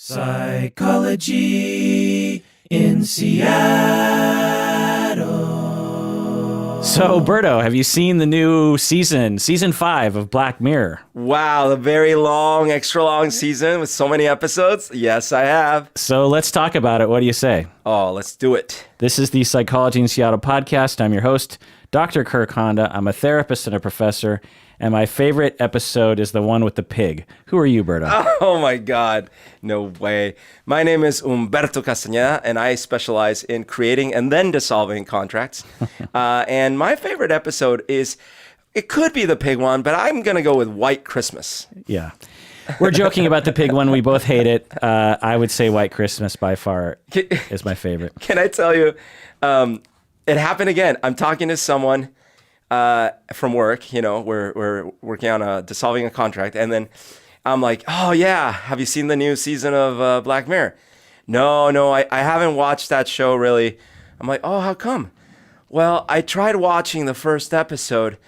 Psychology in Seattle. So, Berto, have you seen the new season 5 of Black Mirror? Wow, the very long, extra long season with so many episodes? Yes, I have. So let's talk about it. What do you say? Oh, let's do it. This is the Psychology in Seattle podcast. I'm your host, Dr. Kirk Honda. I'm a therapist and a professor, and my favorite episode is the one with the pig. Who are you, Berto? Oh my God, no way. My name is Humberto Castañeda, and I specialize in creating and then dissolving contracts. And my favorite episode is, it could be the pig one, but I'm going to go with White Christmas. Yeah. We're joking about the pig one. We both hate it. I would say White Christmas by far is my favorite. Can I tell you, it happened again. I'm talking to someone from work, you know, we're working on dissolving a contract. And then I'm like, oh yeah, have you seen the new season of Black Mirror? No, I haven't watched that show really. I'm like, oh, how come? Well, I tried watching the first episode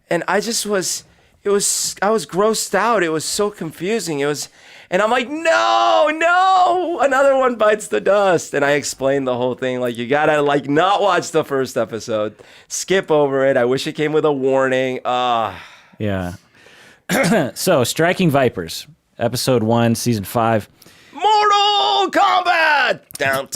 and I was grossed out. It was so confusing. And I'm like, no, another one bites the dust. And I explained the whole thing. Like, you gotta not watch the first episode. Skip over it. I wish it came with a warning. Yeah. So, Striking Vipers, episode 1, season 5. Mortal Kombat! Down.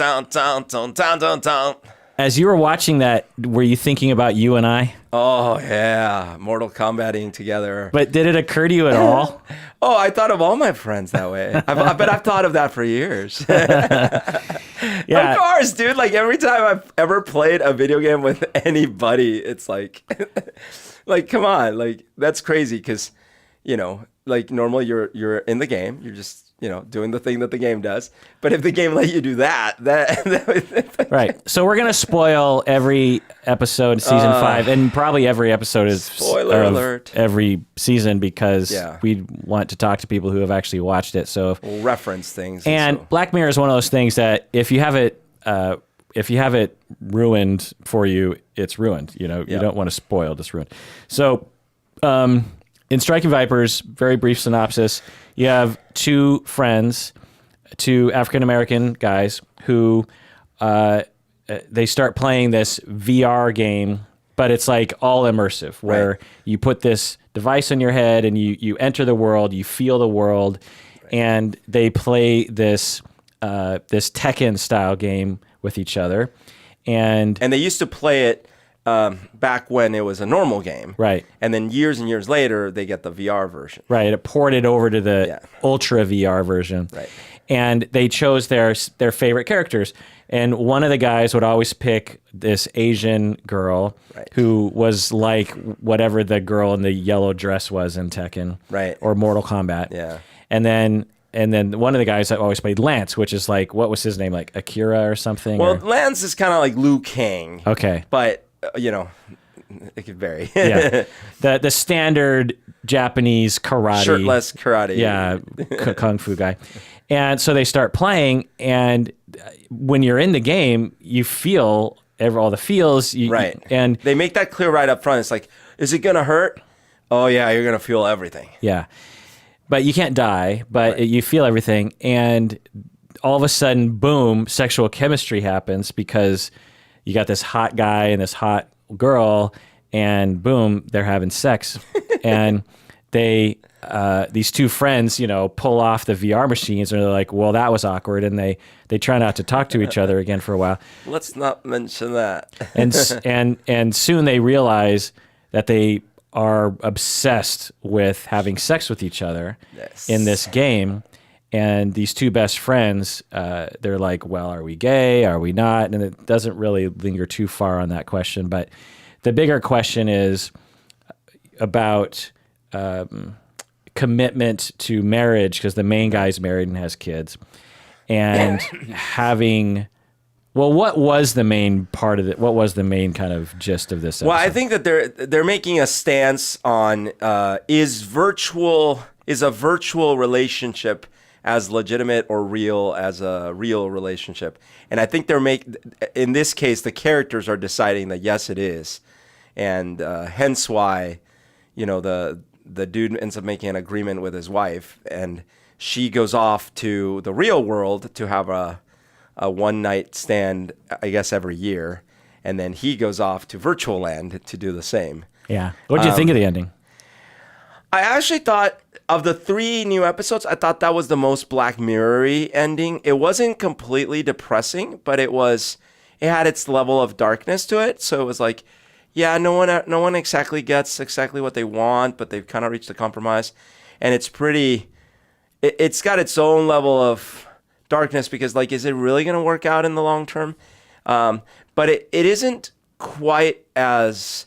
As you were watching that, were you thinking about you and I? Oh, yeah. Mortal Kombating together. But did it occur to you at all? Oh, I thought of all my friends that way. But I've thought of that for years. Yeah. Of course, dude. Like, every time I've ever played a video game with anybody, it's like, come on. Like, that's crazy because, you know, like, normally you're in the game. You're just, you know, doing the thing that the game does. But if the game let you do that Right. So we're going to spoil every episode of season 5, and probably every episode is Spoiler alert. Every season, because Yeah. we want to talk to people who have actually watched it. So we'll reference things. and so. Black Mirror is one of those things that if you have it ruined for you, it's ruined. You know, you Yep. don't want to spoil, just ruined. So in Striking Vipers, very brief synopsis, you have two friends, two African-American guys who they start playing this VR game, but it's like all immersive, where you put this device on your head and you enter the world, you feel the world, and they play this Tekken style game with each other. And they used to play it back when it was a normal game. Right. And then years and years later, they get the VR version. Right, it ported over to the Ultra VR version. Right. And they chose their favorite characters. And one of the guys would always pick this Asian girl who was like whatever the girl in the yellow dress was in Tekken or Mortal Kombat. Yeah. And then one of the guys that always played Lance, which is like, what was his name? Like Akira or something? Well, Lance is kind of like Liu Kang. Okay. But, you know, it could vary. Yeah. The standard Japanese karate. Shirtless karate. Yeah, kung fu guy. And so they start playing, and when you're in the game, you feel all the feels. And they make that clear right up front. It's like, is it going to hurt? Oh, yeah, you're going to feel everything. Yeah. But you can't die, but you feel everything. And all of a sudden, boom, sexual chemistry happens because you got this hot guy and this hot girl, and boom, they're having sex. And these two friends, you know, pull off the VR machines, and they're like, well, that was awkward. And they try not to talk to each other again for a while. Let's not mention that. and soon they realize that they are obsessed with having sex with each other in this game. And these two best friends, they're like, well, are we gay? Are we not? And it doesn't really linger too far on that question. But the bigger question is about commitment to marriage, because the main guy's married and has kids. And having... Well, what was the main part of it? What was the main kind of gist of this episode? Well, I think that they're making a stance on is a virtual relationship as legitimate or real as a real relationship. And I think in this case, the characters are deciding that yes, it is. And hence why, you know, the dude ends up making an agreement with his wife, and she goes off to the real world to have a one night stand, I guess, every year, and then he goes off to virtual land to do the same. Yeah. What did you think of the ending? I actually thought of the 3 new episodes, I thought that was the most Black Mirror-y ending. It wasn't completely depressing, but it had its level of darkness to it. So it was like, yeah, no one exactly gets exactly what they want, but they've kind of reached a compromise. And it's got its own level of darkness because, like, is it really going to work out in the long term? But it isn't quite as,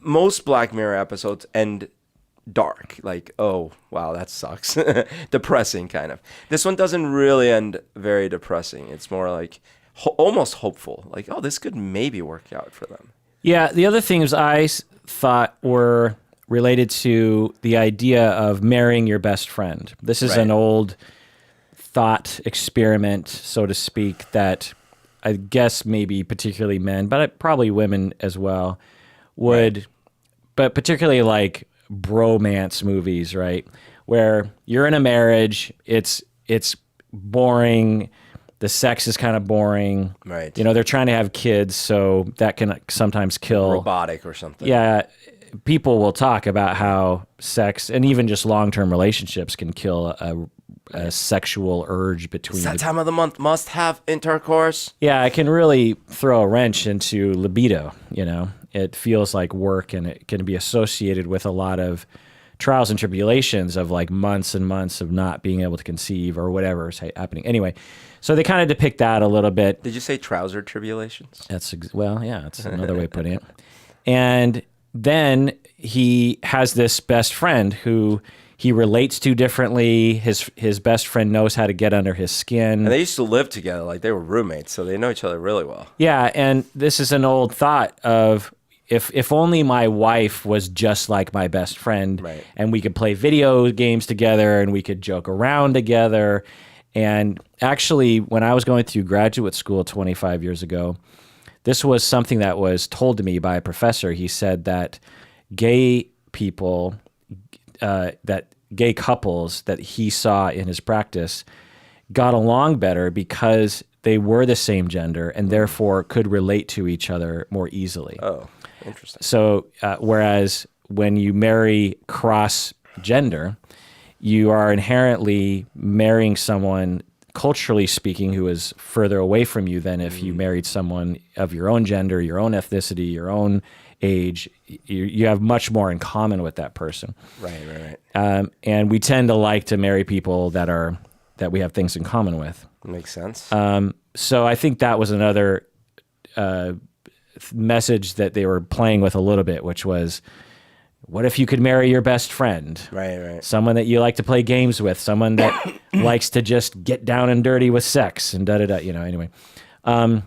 most Black Mirror episodes end dark, like, oh wow, that sucks. Depressing kind of. This one doesn't really end very depressing. It's more like almost hopeful, like, oh, this could maybe work out for them. Yeah, the other things I thought were related to the idea of marrying your best friend. This is an old thought experiment, so to speak, that I guess maybe particularly men, but probably women as well, would, but particularly like bromance movies, right? Where you're in a marriage, it's boring, the sex is kind of boring. Right. You know, they're trying to have kids, so that can sometimes kill. Robotic or something. Yeah. People will talk about how sex and even just long-term relationships can kill a sexual urge between It's that time of the month, must have intercourse. Yeah, it can really throw a wrench into libido, you know. It feels like work, and it can be associated with a lot of trials and tribulations of like months and months of not being able to conceive or whatever is happening. Anyway, so they kind of depict that a little bit. Did you say trouser tribulations? Well, yeah, that's another way of putting it. And then he has this best friend who he relates to differently. His best friend knows how to get under his skin. And they used to live together, like they were roommates, so they know each other really well. Yeah, and this is an old thought of, if only my wife was just like my best friend, right, and we could play video games together and we could joke around together. And actually, when I was going through graduate school 25 years ago, this was something that was told to me by a professor. He said that gay people, that gay couples that he saw in his practice got along better because they were the same gender and therefore could relate to each other more easily. Oh, interesting. So whereas when you marry cross-gender, you are inherently marrying someone, culturally speaking, who is further away from you than if you married someone of your own gender, your own ethnicity, your own age. You have much more in common with that person. Right. And we tend to like to marry people that we have things in common with. Makes sense. So I think that was another message that they were playing with a little bit, which was, what if you could marry your best friend? Right. Someone that you like to play games with, someone that likes to just get down and dirty with sex and da-da-da, you know, anyway. I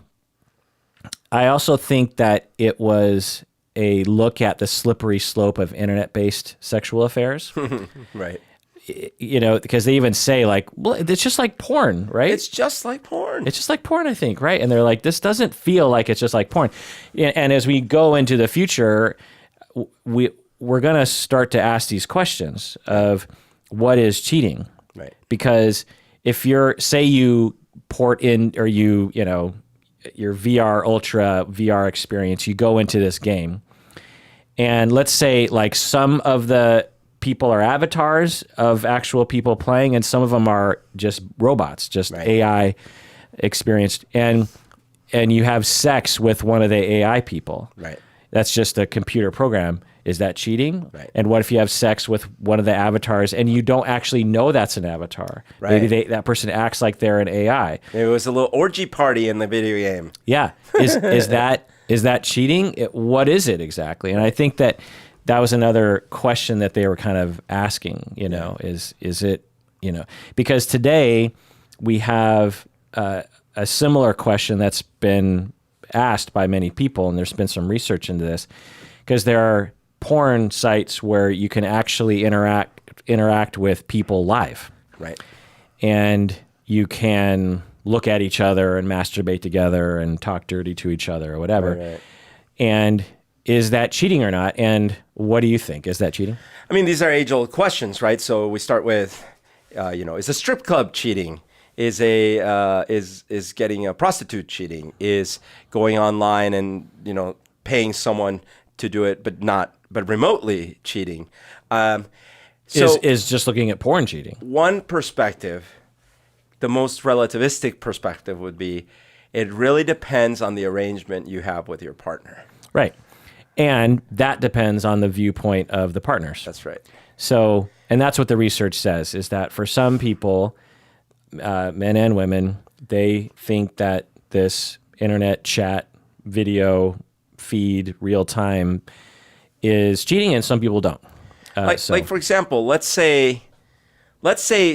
also think that it was a look at the slippery slope of internet-based sexual affairs. Right. You know, because they even say, like, well, it's just like porn, right? It's just like porn. It's just like porn, I think, right? And they're like, this doesn't feel like it's just like porn. And as we go into the future, we're going to start to ask these questions of what is cheating? Right. Because if say you port in, or you know, your VR Ultra VR experience, you go into this game, and let's say like some of the people are avatars of actual people playing, and some of them are just robots, just AI experienced, and you have sex with one of the AI people. Right. That's just a computer program. Is that cheating? Right. And what if you have sex with one of the avatars and you don't actually know that's an avatar? Right. Maybe that person acts like they're an AI. Maybe it was a little orgy party in the video game. Yeah. Is that cheating? What is it exactly? And I think that was another question that they were kind of asking, you know, is it, you know, because today we have a similar question that's been asked by many people, and there's been some research into this, because there are porn sites where you can actually interact with people live. Right. And you can look at each other and masturbate together and talk dirty to each other or whatever. Right. And is that cheating or not? And what do you think? Is that cheating? I mean, these are age-old questions, right? So we start with, Is a strip club cheating? Is getting a prostitute cheating? Is going online and paying someone to do it, but remotely cheating? Is just looking at porn cheating? One perspective, the most relativistic perspective, would be it really depends on the arrangement you have with your partner. Right. And that depends on the viewpoint of the partners. That's right. So, and that's what the research says, is that for some people, men and women, they think that this internet chat, video feed, real time is cheating, and some people don't. Like for example, let's say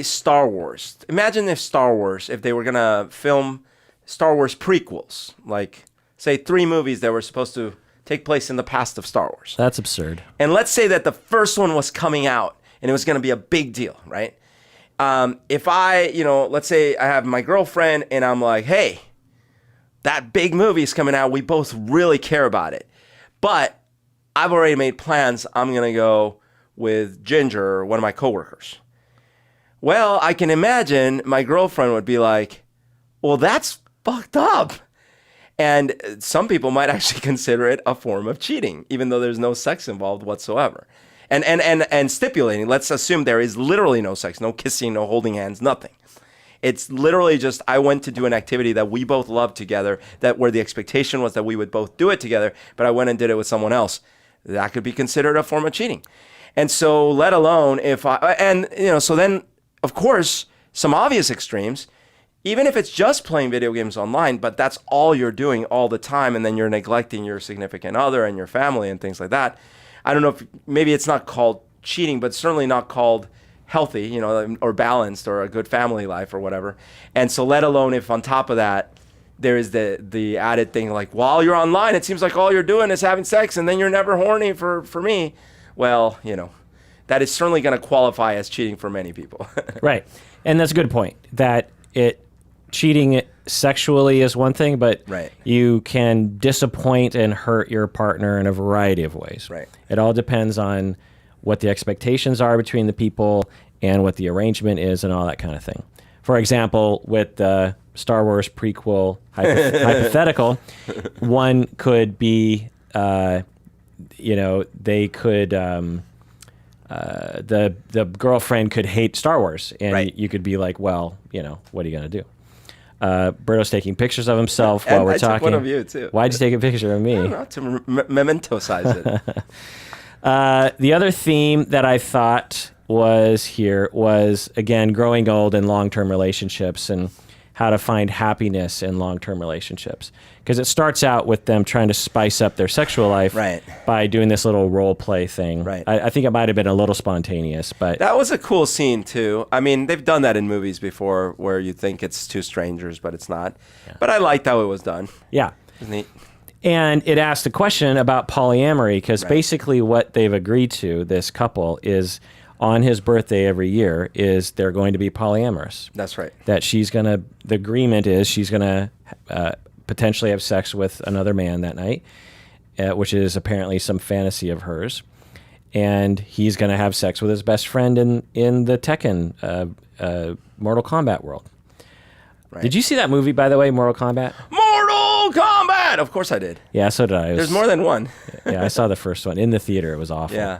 Star Wars. Imagine if they were gonna film Star Wars prequels, like say 3 movies that were supposed to take place in the past of Star Wars. That's absurd. And let's say that the first one was coming out and it was going to be a big deal, right? If let's say I have my girlfriend and I'm like, hey, that big movie is coming out. We both really care about it. But I've already made plans. I'm going to go with Ginger, one of my coworkers. Well, I can imagine my girlfriend would be like, well, that's fucked up. And some people might actually consider it a form of cheating, even though there's no sex involved whatsoever. And stipulating, let's assume there is literally no sex, no kissing, no holding hands, nothing. It's literally just, I went to do an activity that we both loved together, where the expectation was that we would both do it together, but I went and did it with someone else. That could be considered a form of cheating. And so, let alone so then, of course, some obvious extremes. Even if it's just playing video games online, but that's all you're doing all the time, and then you're neglecting your significant other and your family and things like that. I don't know if maybe it's not called cheating, but certainly not called healthy, or balanced, or a good family life or whatever. And so let alone if on top of that, there is the added thing like, while you're online, it seems like all you're doing is having sex and then you're never horny for me. Well, that is certainly going to qualify as cheating for many people. Right. And that's a good point, that cheating sexually is one thing, but right. You can disappoint and hurt your partner in a variety of ways. Right. It all depends on what the expectations are between the people and what the arrangement is and all that kind of thing. For example, with the Star Wars prequel hypothetical, one could be, they could, the girlfriend could hate Star Wars, and right. You could be like, well, what are you going to do? Berto's taking pictures of himself while we're talking. I took one of you, too. Why'd you take a picture of me? I don't know, to memento-size it. The other theme that I thought was, again, growing old and long-term relationships and how to find happiness in long-term relationships. Because it starts out with them trying to spice up their sexual life right. by doing this little role play thing. Right. I think it might have been a little spontaneous, but that was a cool scene too. I mean, they've done that in movies before where you think it's two strangers, but it's not. Yeah. But I liked how it was done. Yeah. It was neat. And it asked a question about polyamory, because right. basically what they've agreed to, this couple, is on his birthday every year is they're going to be polyamorous. That's right. That the agreement is she's going to potentially have sex with another man that night, which is apparently some fantasy of hers. And he's going to have sex with his best friend in the Tekken Mortal Kombat world. Right. Did you see that movie, by the way, Mortal Kombat? Mortal Kombat! Of course I did. Yeah, so did I. There's more than one. Yeah, I saw the first one in the theater. It was awful. Yeah.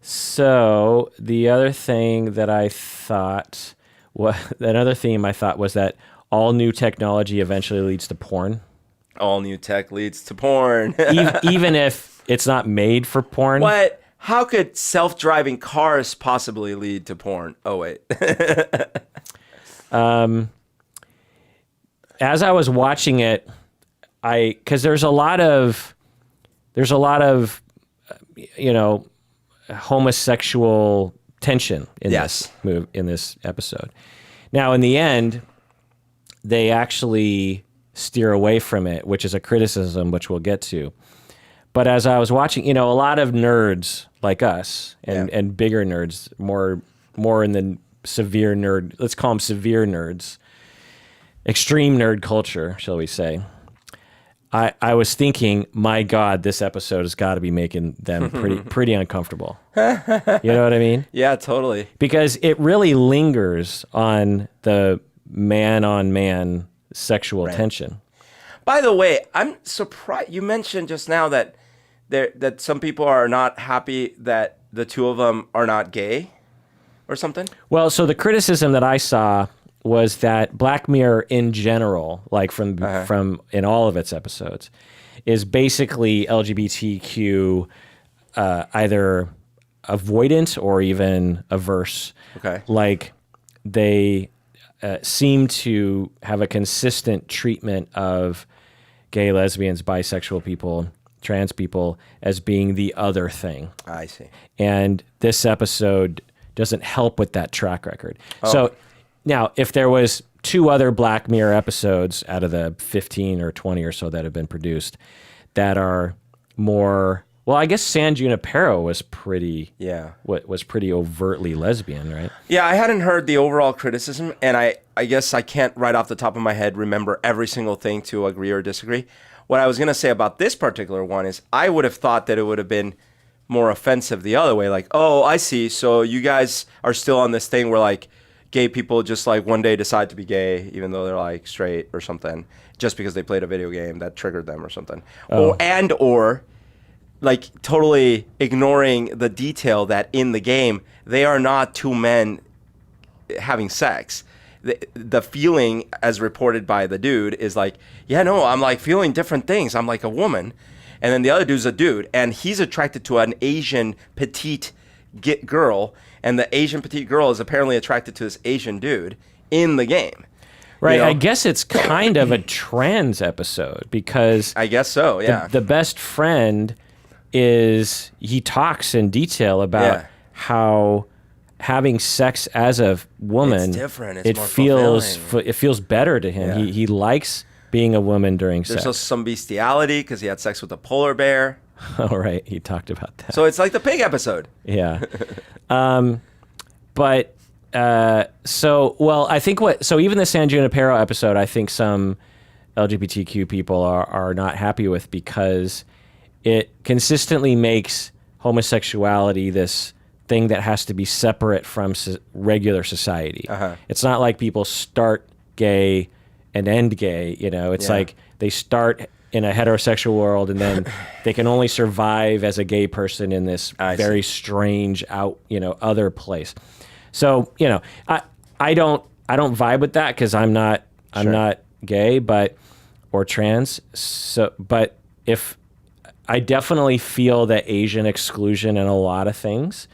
So the other thing that I thought, another theme I thought was that all new technology eventually leads to porn. All new tech leads to porn. Even if it's not made for porn. What? How could self-driving cars possibly lead to porn? Oh, wait. As I was watching it, because there's a lot of, homosexual tension in this episode. Now, in the end, they actually steer away from it, which is a criticism, which we'll get to. But as I was watching, a lot of nerds like us and bigger nerds, more in the severe nerd, let's call them severe nerds, extreme nerd culture, shall we say, I was thinking, my God, this episode has got to be making them pretty uncomfortable. You know what I mean? Yeah, totally. Because it really lingers on the man-on-man sexual tension. By the way, I'm surprised you mentioned just now that that some people are not happy that the two of them are not gay or something. Well, so the criticism that I saw was that Black Mirror in general, like from in all of its episodes, is basically LGBTQ either avoidant or even averse. Okay. Like they seem to have a consistent treatment of gay, lesbians, bisexual people, trans people as being the other thing. I see. And this episode doesn't help with that track record. So now, if there was 2 other Black Mirror episodes out of the 15 or 20 or so that have been produced that are more, well, I guess San Junipero was pretty overtly lesbian, right? Yeah, I hadn't heard the overall criticism, and I guess I can't right off the top of my head remember every single thing to agree or disagree. What I was going to say about this particular one is I would have thought that it would have been more offensive the other way. Like, oh, I see. So you guys are still on this thing where like gay people just like one day decide to be gay, even though they're like straight or something, just because they played a video game that triggered them or something. Or like totally ignoring the detail that in the game, they are not 2 men having sex. The feeling as reported by the dude is like, yeah, no, I'm like feeling different things. I'm like a woman. And then the other dude's a dude, and he's attracted to an Asian petite girl, and the Asian petite girl is apparently attracted to this Asian dude in the game. Right. You know? I guess it's kind of a trans episode because I guess so, yeah. The best friend he talks in detail about how having sex as a woman, it's different. It's more it feels better to him. Yeah. He likes being a woman during sex. There's also some bestiality because he had sex with a polar bear. Oh, right. He talked about that. So it's like the pig episode. Yeah. But I think even the San Junipero episode, I think some LGBTQ people are not happy with because it consistently makes homosexuality this thing that has to be separate from regular society. It's not like people start gay and end gay, it's like they start in a heterosexual world and then they can only survive as a gay person in this very strange other place. So, I don't vibe with that because I'm not gay, or trans. So, but if I definitely feel the Asian exclusion in a lot of things,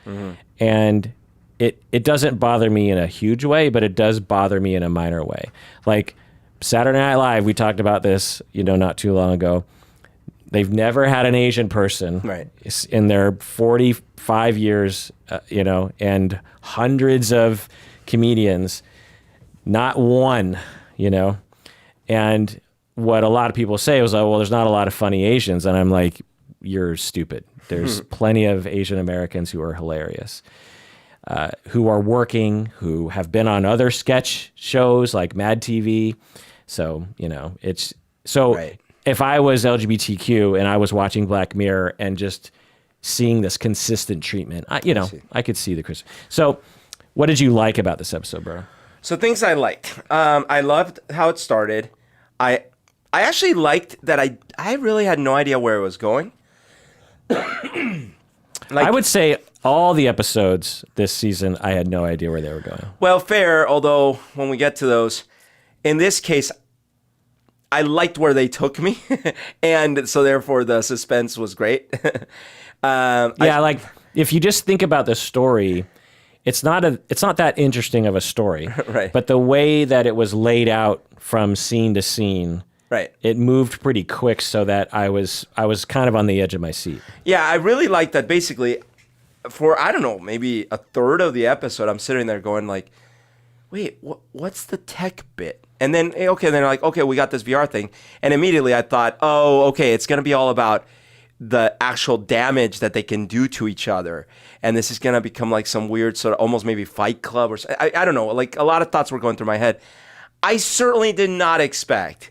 and it doesn't bother me in a huge way, but it does bother me in a minor way. Like Saturday Night Live, we talked about this, not too long ago. They've never had an Asian person in their 45 years, and hundreds of comedians, not one, and what a lot of people say was, oh, well, there's not a lot of funny Asians. And I'm like, you're stupid. There's plenty of Asian Americans who are hilarious, who are working, who have been on other sketch shows like Mad TV. So, it's so if I was LGBTQ and I was watching Black Mirror and just seeing this consistent treatment, I could see the criticism. So what did you like about this episode, bro? So things I liked. I loved how it started. I actually liked that I really had no idea where it was going. I would say all the episodes this season, I had no idea where they were going. Well, fair, although when we get to those, in this case, I liked where they took me, and so therefore the suspense was great. Like if you just think about the story, it's not that interesting of a story, right? But the way that it was laid out from scene to scene, right, it moved pretty quick, so that I was kind of on the edge of my seat. Yeah, I really liked that. Basically, for I don't know, maybe a third of the episode, I'm sitting there going like, wait, what's the tech bit? And then, then they're like, okay, we got this VR thing. And immediately I thought, oh, okay, it's going to be all about the actual damage that they can do to each other. And this is going to become like some weird sort of almost maybe Fight Club or I don't know. Like a lot of thoughts were going through my head. I certainly did not expect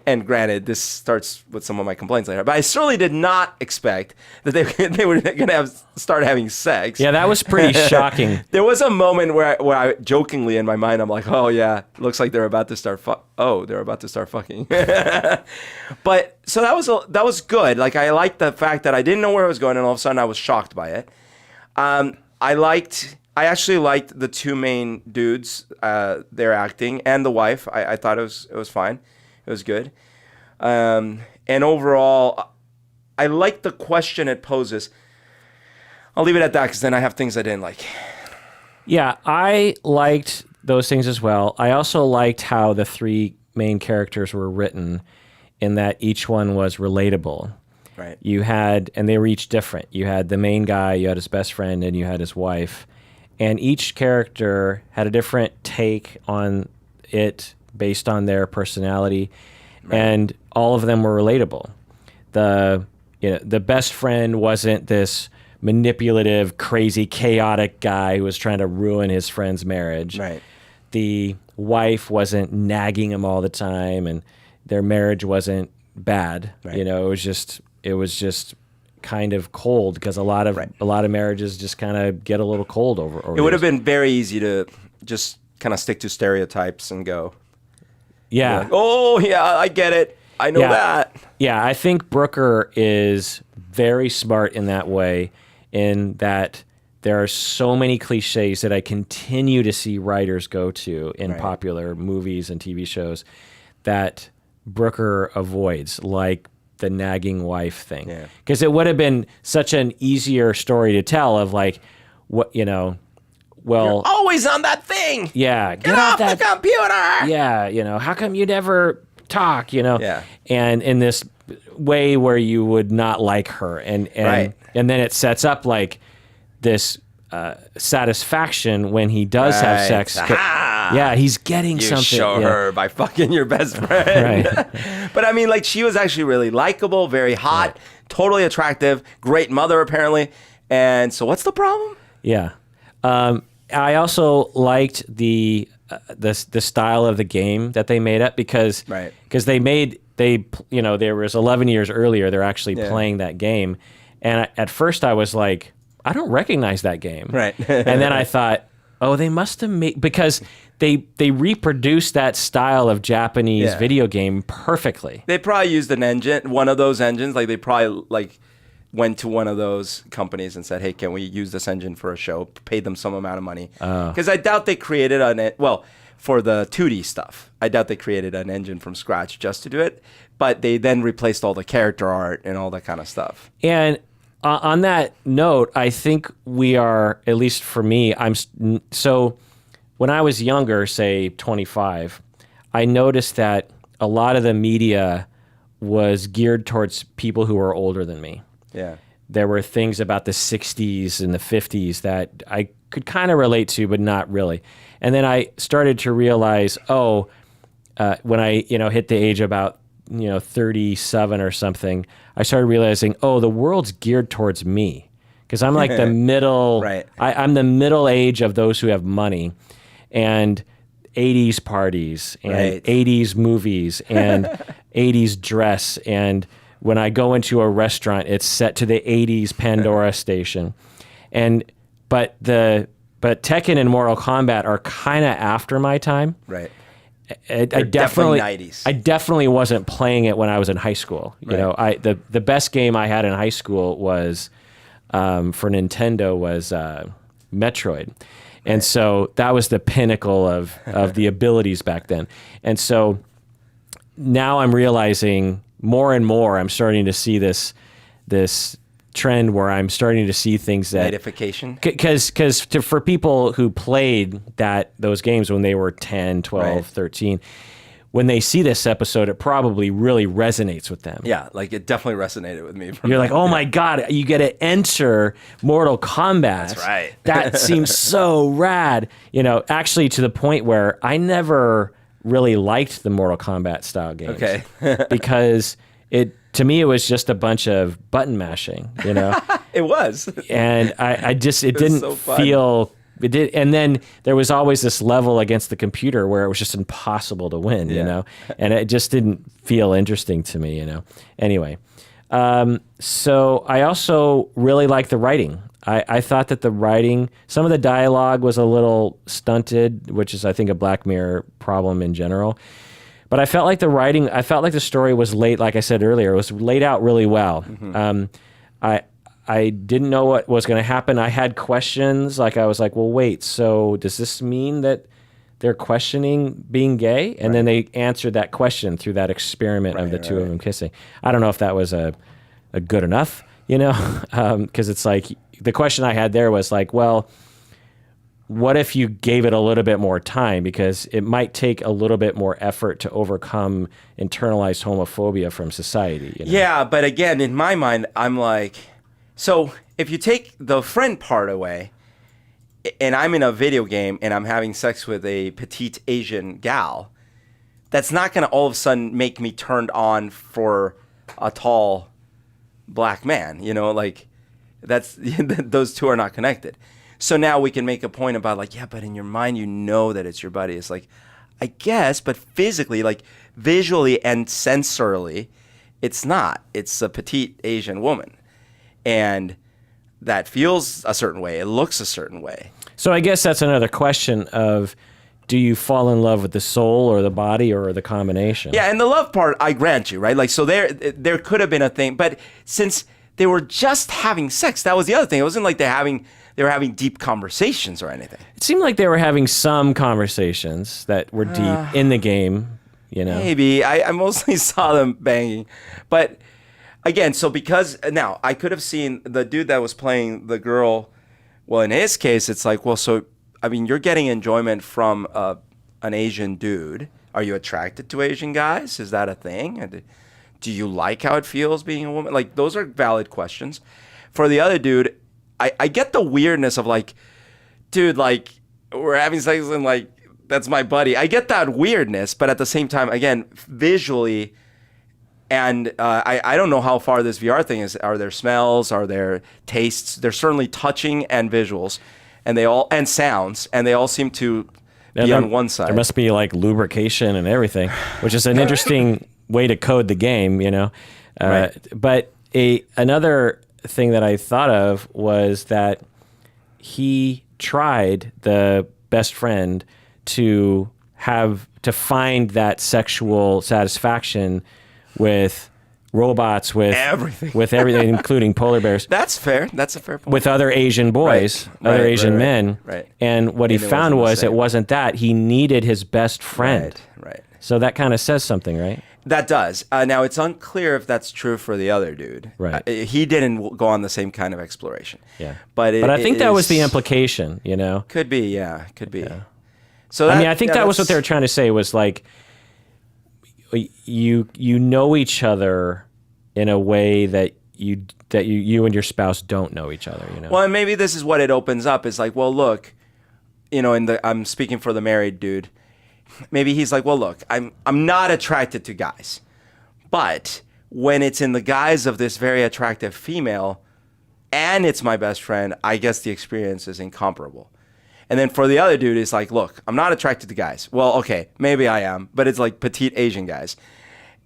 And granted, this starts with some of my complaints later, but I certainly did not expect that they were going to start having sex. Yeah, that was pretty shocking. There was a moment where I jokingly in my mind, I'm like, oh yeah, looks like they're about to start they're about to start fucking. But so that was good. Like, I liked the fact that I didn't know where I was going, and all of a sudden I was shocked by it. I actually liked the two main dudes, their acting, and the wife. I thought it was fine. It was good. And overall, I like the question it poses. I'll leave it at that because then I have things I didn't like. Yeah, I liked those things as well. I also liked how the three main characters were written in that each one was relatable. Right. And they were each different. You had the main guy, you had his best friend, and you had his wife. And each character had a different take on it based on their personality, and all of them were relatable. The best friend wasn't this manipulative, crazy, chaotic guy who was trying to ruin his friend's marriage. Right. The wife wasn't nagging him all the time, and their marriage wasn't bad. Right. It was just kind of cold because a lot of marriages just kind of get a little cold over it would have been very easy to just kind of stick to stereotypes and go. Yeah. Like, oh, yeah, I get it. I know that. Yeah, I think Brooker is very smart in that way, in that there are so many cliches that I continue to see writers go to in popular movies and TV shows that Brooker avoids, like the nagging wife thing. Because it would have been such an easier story to tell of like, what, well, you're always on that thing. Yeah, get off the computer. Yeah, how come you never talk? Yeah. And in this way where you would not like her, and then it sets up like this satisfaction when he does have sex. Yeah, he's getting something. You show her by fucking your best friend. But I mean, like, she was actually really likable, very hot, totally attractive, great mother apparently. And so, what's the problem? Yeah. I also liked the style of the game that they made up because there was 11 years earlier they're actually playing that game, and at first I was like, I don't recognize that game, right? And then I thought, oh, they must have made, because they reproduced that style of Japanese video game perfectly. They probably used an engine, one of those engines. Like, they probably went to one of those companies and said, hey, can we use this engine for a show? Paid them some amount of money. Because I doubt they created for the 2D stuff, I doubt they created an engine from scratch just to do it. But they then replaced all the character art and all that kind of stuff. And on that note, I think we are, at least for me, so when I was younger, say 25, I noticed that a lot of the media was geared towards people who were older than me. Yeah. There were things about the 60s and the 50s that I could kind of relate to, but not really. And then I started to realize, when I, hit the age about, 37 or something, I started realizing, the world's geared towards me. Because I'm like the middle, right. I'm the middle age of those who have money, and 80s parties and 80s movies and 80s dress, and when I go into a restaurant, it's set to the 80s Pandora station. But Tekken and Mortal Kombat are kind of after my time. Right. I definitely 90s. I definitely wasn't playing it when I was in high school. The best game I had in high school was for Nintendo was Metroid. And so that was the pinnacle of the abilities back then. And so now I'm realizing more and more, I'm starting to see this trend where I'm starting to see things that Edification. Because for people who played those games when they were 10, 12, 13, when they see this episode, it probably really resonates with them. Yeah, like it definitely resonated with me. You're like, oh my God, you get to enter Mortal Kombat. That's right. That seems so rad. Actually to the point where I never really liked the Mortal Kombat style games. Okay. Because to me, it was just a bunch of button mashing, It was. And it didn't so fun. feel It did, and then there was always this level against the computer where it was just impossible to win, you know, and it just didn't feel interesting to me, you know. Anyway, so I also really liked the writing. I thought that the writing, some of the dialogue was a little stunted, which is, I think, a Black Mirror problem in general. But I felt like the writing, I felt like the story was laid, like I said earlier, it was laid out really well. I didn't know what was going to happen. I had questions. Like, I was like, well, wait, so does this mean that they're questioning being gay? And then they answered that question through that experiment of the two of them kissing. I don't know if that was a good enough, you know, because it's like, the question I had there was like, well, what if you gave it a little bit more time? Because it might take a little bit more effort to overcome internalized homophobia from society. You know? Yeah, but again, in my mind, I'm like, so if you take the friend part away, and I'm in a video game and I'm having sex with a petite Asian gal, that's not going to all of a sudden make me turned on for a tall black man. You know, like, that's those two are not connected. So now we can make a point about like, yeah, but in your mind, you know that it's your buddy. It's like, I guess, but physically, like visually and sensorily, it's not. It's a petite Asian woman. And that feels a certain way. It looks a certain way. So I guess that's another question of, do you fall in love with the soul or the body or the combination? Yeah, and the love part, I grant you, right? Like, so there could have been a thing, but since they were just having sex, that was the other thing. It wasn't like they were having deep conversations or anything. It seemed like they were having some conversations that were deep in the game, you know? Maybe. I mostly saw them banging. But again, so because now I could have seen the dude that was playing the girl. Well, in his case, it's like, well, so, I mean, you're getting enjoyment from an Asian dude. Are you attracted to Asian guys? Is that a thing? Do you like how it feels being a woman? Like, those are valid questions. For the other dude, I get the weirdness of like, dude, like, we're having sex and like, that's my buddy. I get that weirdness, but at the same time, again, visually, and I don't know how far this VR thing is. Are there smells? Are there tastes? There's certainly touching and visuals, and sounds, and they all seem to be on one side. There must be like lubrication and everything, which is an interesting way to code the game, you know. Right. But another thing that I thought of was that he tried, the best friend, to find that sexual satisfaction with robots, with everything, including polar bears. That's fair. That's a fair point. With other Asian boys, other Asian men. Right. And what he found was it wasn't that. He needed his best friend. Right. So that kind of says something, right? That does. Now, it's unclear if that's true for the other dude. Right. He didn't go on the same kind of exploration. Yeah. But I think that was the implication, you know? Could be, yeah. Could be. Yeah. So I think that was what they were trying to say, was like, you know each other in a way that you and your spouse don't know each other, you know? Well, and maybe this is what it opens up. Is like, well, look, you know, I'm speaking for the married dude. Maybe he's like, well, look, I'm not attracted to guys, but when it's in the guise of this very attractive female, and it's my best friend, I guess the experience is incomparable. And then for the other dude, it's like, look, I'm not attracted to guys. Well, okay, maybe I am, but it's like petite Asian guys.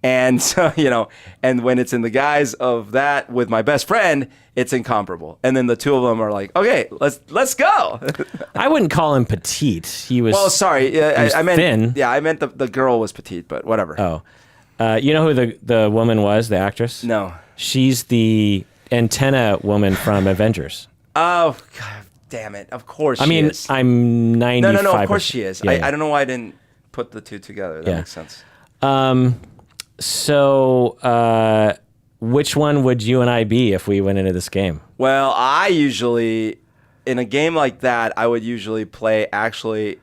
And so, you know, and when it's in the guise of that with my best friend, it's incomparable. And then the two of them are like, okay, let's go. I wouldn't call him petite. He was. Well, sorry, I meant thin. Yeah, I meant the girl was petite, but whatever. Oh, you know who the woman was? The actress? No. She's the antenna woman from Avengers. Oh, God damn it! Of course. I mean, she is. I'm 95%. No. Of course she is. Yeah. I don't know why I didn't put the two together. That makes sense. So, which one would you and I be if we went into this game? Well, I usually, in a game like that, I would usually play actually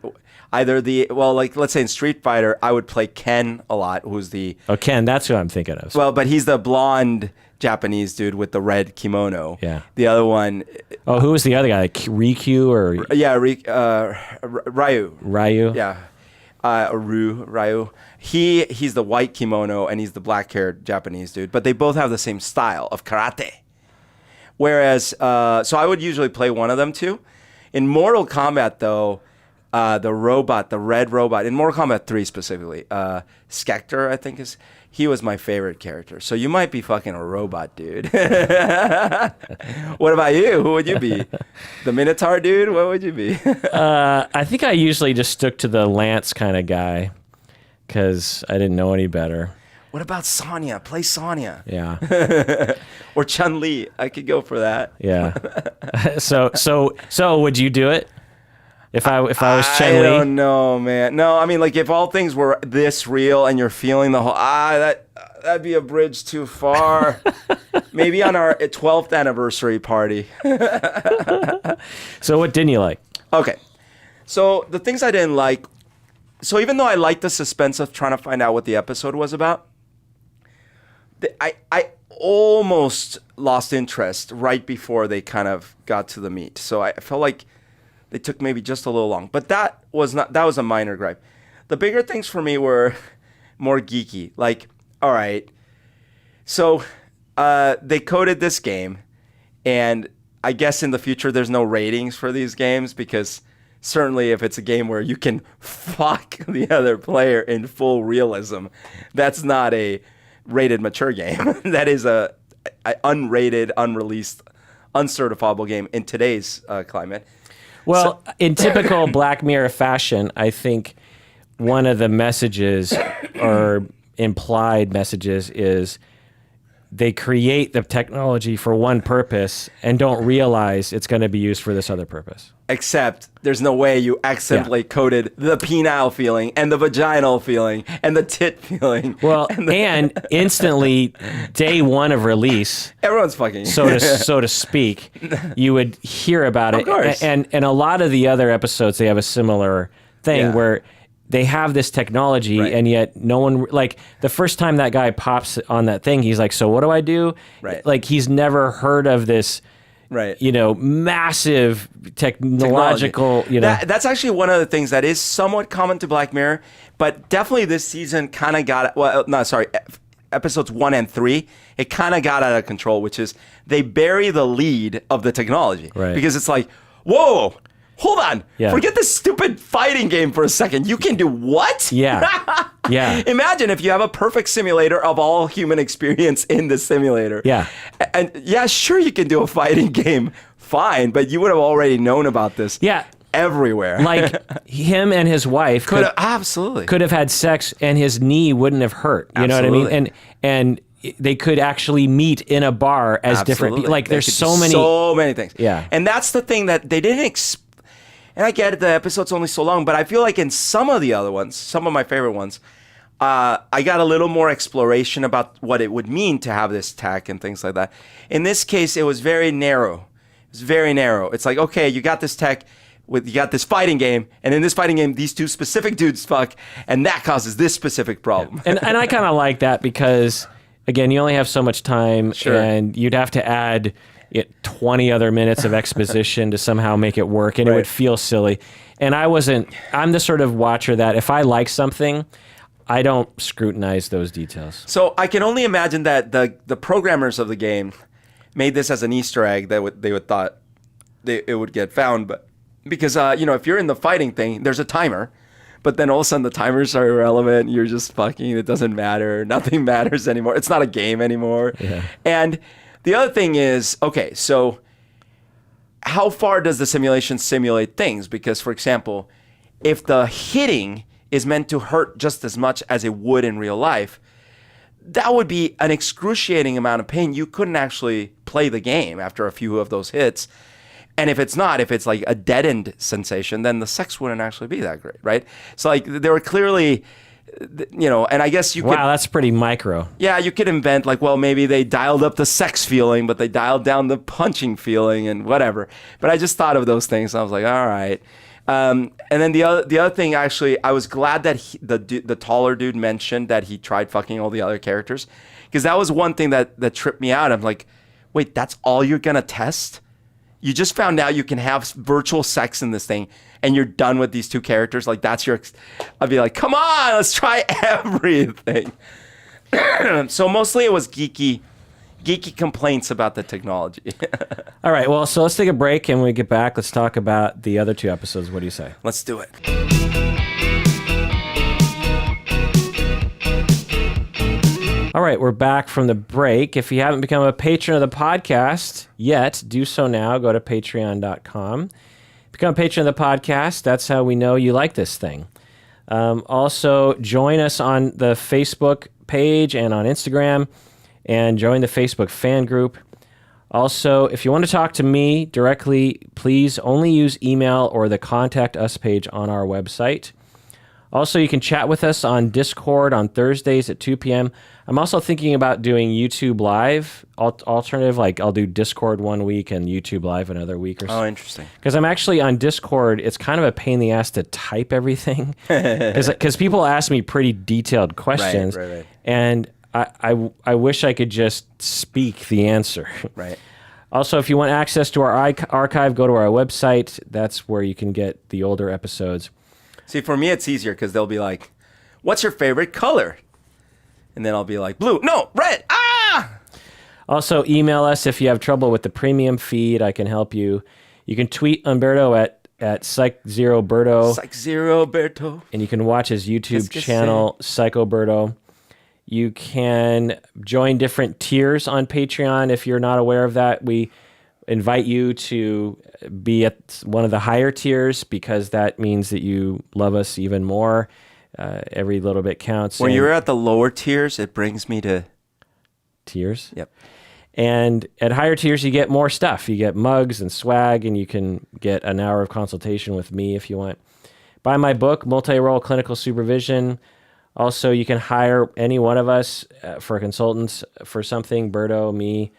either like let's say in Street Fighter, I would play Ken a lot, who's the... Oh, Ken, that's who I'm thinking of. Well, but he's the blonde Japanese dude with the red kimono. Yeah. The other one... Oh, who was the other guy? Like Riku or... Yeah, Ryu. Ryu? Yeah. Ryu. He's the white kimono and he's the black-haired Japanese dude, but they both have the same style of karate. Whereas, so I would usually play one of them too. In Mortal Kombat, though, the red robot, in Mortal Kombat 3 specifically, Skector, I think he was my favorite character. So you might be fucking a robot, dude. What about you? Who would you be? The Minotaur dude? What would you be? I think I usually just stuck to the Lance kind of guy because I didn't know any better. What about Sonya? Play Sonya. Yeah. Or Chun-Li. I could go for that. Yeah. So would you do it? If I was Chun-Li? I don't know, man. No, I mean, like, if all things were this real and you're feeling the whole, that'd be a bridge too far. Maybe on our 12th anniversary party. So what didn't you like? Okay. So the things I didn't like, so even though I liked the suspense of trying to find out what the episode was about, I almost lost interest right before they kind of got to the meat. So I felt like they took maybe just a little long, but that was a minor gripe. The bigger things for me were more geeky. Like, all right, so they coded this game, and I guess in the future there's no ratings for these games because certainly if it's a game where you can fuck the other player in full realism, that's not a rated mature game. That is a unrated, unreleased, uncertifiable game in today's climate. Well, in typical Black Mirror fashion, I think one of the messages or implied messages is they create the technology for one purpose and don't realize it's going to be used for this other purpose. Except there's no way you accidentally coded the penile feeling and the vaginal feeling and the tit feeling. Well, and instantly, day one of release, everyone's fucking. so to speak, you would hear about it. Of course. And a lot of the other episodes, they have a similar thing where they have this technology and yet no one, like the first time that guy pops on that thing, he's like, so what do I do? Right. Like he's never heard of this, right, massive technological, That's actually one of the things that is somewhat common to Black Mirror, but definitely this season kind of got, episodes 1 and 3, it kind of got out of control, which is they bury the lead of the technology. Right. Because it's like, whoa, hold on. Yeah. Forget this stupid fighting game for a second. You can do what? Yeah. Yeah. Imagine if you have a perfect simulator of all human experience in the simulator. Yeah. And sure, you can do a fighting game. Fine. But you would have already known about this. Yeah. Everywhere. Like him and his wife could have had sex and his knee wouldn't have hurt. You know what I mean? And they could actually meet in a bar as different people. Like there's so many things. Yeah. And that's the thing that they didn't and I get it, the episode's only so long, but I feel like in some of the other ones, some of my favorite ones, I got a little more exploration about what it would mean to have this tech and things like that. In this case, it was very narrow. It was very narrow. It's like, okay, you got this tech, you got this fighting game, and in this fighting game, these two specific dudes fuck, and that causes this specific problem. Yeah. And I kind of like that because, again, you only have so much time, and you'd have to add 20 other minutes of exposition to somehow make it work, and it would feel silly. And I'm the sort of watcher that if I like something, I don't scrutinize those details. So I can only imagine that the programmers of the game made this as an Easter egg that they would thought it would get found, but because if you're in the fighting thing, there's a timer, but then all of a sudden the timers are irrelevant. You're just fucking. It doesn't matter. Nothing matters anymore. It's not a game anymore. Yeah. And the other thing is, okay, so how far does the simulation simulate things? Because, for example, if the hitting is meant to hurt just as much as it would in real life, that would be an excruciating amount of pain. You couldn't actually play the game after a few of those hits. And if it's like a deadened sensation, then the sex wouldn't actually be that great, right? So like there were clearly, and I guess you could... Wow, that's pretty micro. Yeah, you could invent like, well, maybe they dialed up the sex feeling, but they dialed down the punching feeling and whatever. But I just thought of those things. And I was like, all right. And then the other thing, actually, I was glad that the taller dude mentioned that he tried fucking all the other characters, because that was one thing that tripped me out. I'm like, wait, that's all you're gonna test? You just found out you can have virtual sex in this thing, and you're done with these two characters? Like that's I'd be like, come on, let's try everything. So mostly it was geeky geeky complaints about the technology. All right, well, so let's take a break, and when we get back, let's talk about the other 2 episodes. What do you say? Let's do it. All right, we're back from the break. If you haven't become a patron of the podcast yet, do so now. Go to patreon.com. Become a patron of the podcast. That's how we know you like this thing. Also, join us on the Facebook page and on Instagram, and join the Facebook fan group. Also, if you want to talk to me directly, please only use email or the Contact Us page on our website. Also, you can chat with us on Discord on Thursdays at 2 p.m. I'm also thinking about doing YouTube Live alternative, like I'll do Discord one week and YouTube Live another week or so. Oh, interesting. Because I'm actually on Discord, it's kind of a pain in the ass to type everything. Because people ask me pretty detailed questions. Right. And I wish I could just speak the answer. Right. Also, if you want access to our archive, go to our website. That's where you can get the older episodes. See, for me, it's easier because they'll be like, what's your favorite color? And then I'll be like, blue. No, red. Ah! Also, email us if you have trouble with the premium feed. I can help you. You can tweet Humberto at PsychZeroBerto. PsychZeroBerto. And you can watch his YouTube channel, PsychoBerto. You can join different tiers on Patreon if you're not aware of that. We invite you to be at one of the higher tiers because that means that you love us even more. Every little bit counts. When you're at the lower tiers, it brings me to... Tiers? Yep. And at higher tiers, you get more stuff. You get mugs and swag, and you can get an hour of consultation with me if you want. Buy my book, Multi-Role Clinical Supervision. Also, you can hire any one of us for consultants for something, Berto, me,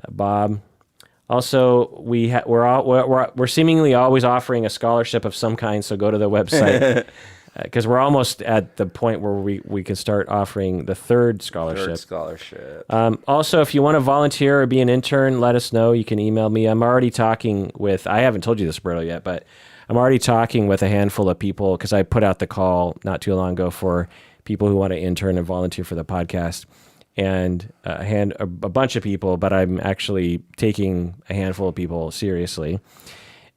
Bob. Also, we're seemingly always offering a scholarship of some kind, so go to the website because we're almost at the point where we can start offering the third scholarship. Also, if you want to volunteer or be an intern, let us know. You can email me. I'm already talking with, I haven't told you this, Berto, yet, but I'm already talking with a handful of people because I put out the call not too long ago for people who want to intern and volunteer for the podcast. And a bunch of people, but I'm actually taking a handful of people seriously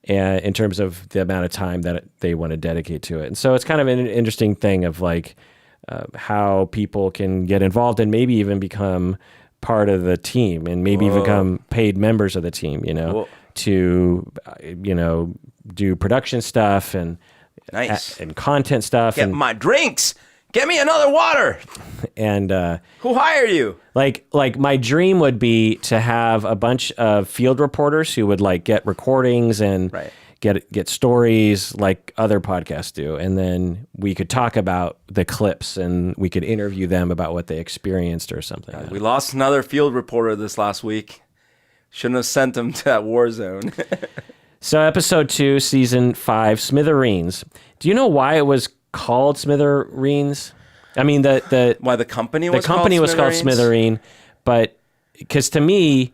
and in terms of the amount of time that they want to dedicate to it. And so it's kind of an interesting thing of like how people can get involved and maybe even become part of the team and maybe even become paid members of the team, to, do production stuff and and content stuff. Get my drinks. Get me another water. And who hired you? Like my dream would be to have a bunch of field reporters who would like get recordings and get stories like other podcasts do, and then we could talk about the clips and we could interview them about what they experienced or something. We lost another field reporter this last week. Shouldn't have sent them to that war zone. So episode 2, season 5, Smithereens. Do you know why it was called Smithereens? I mean, why the company was called Smithereen, but because to me,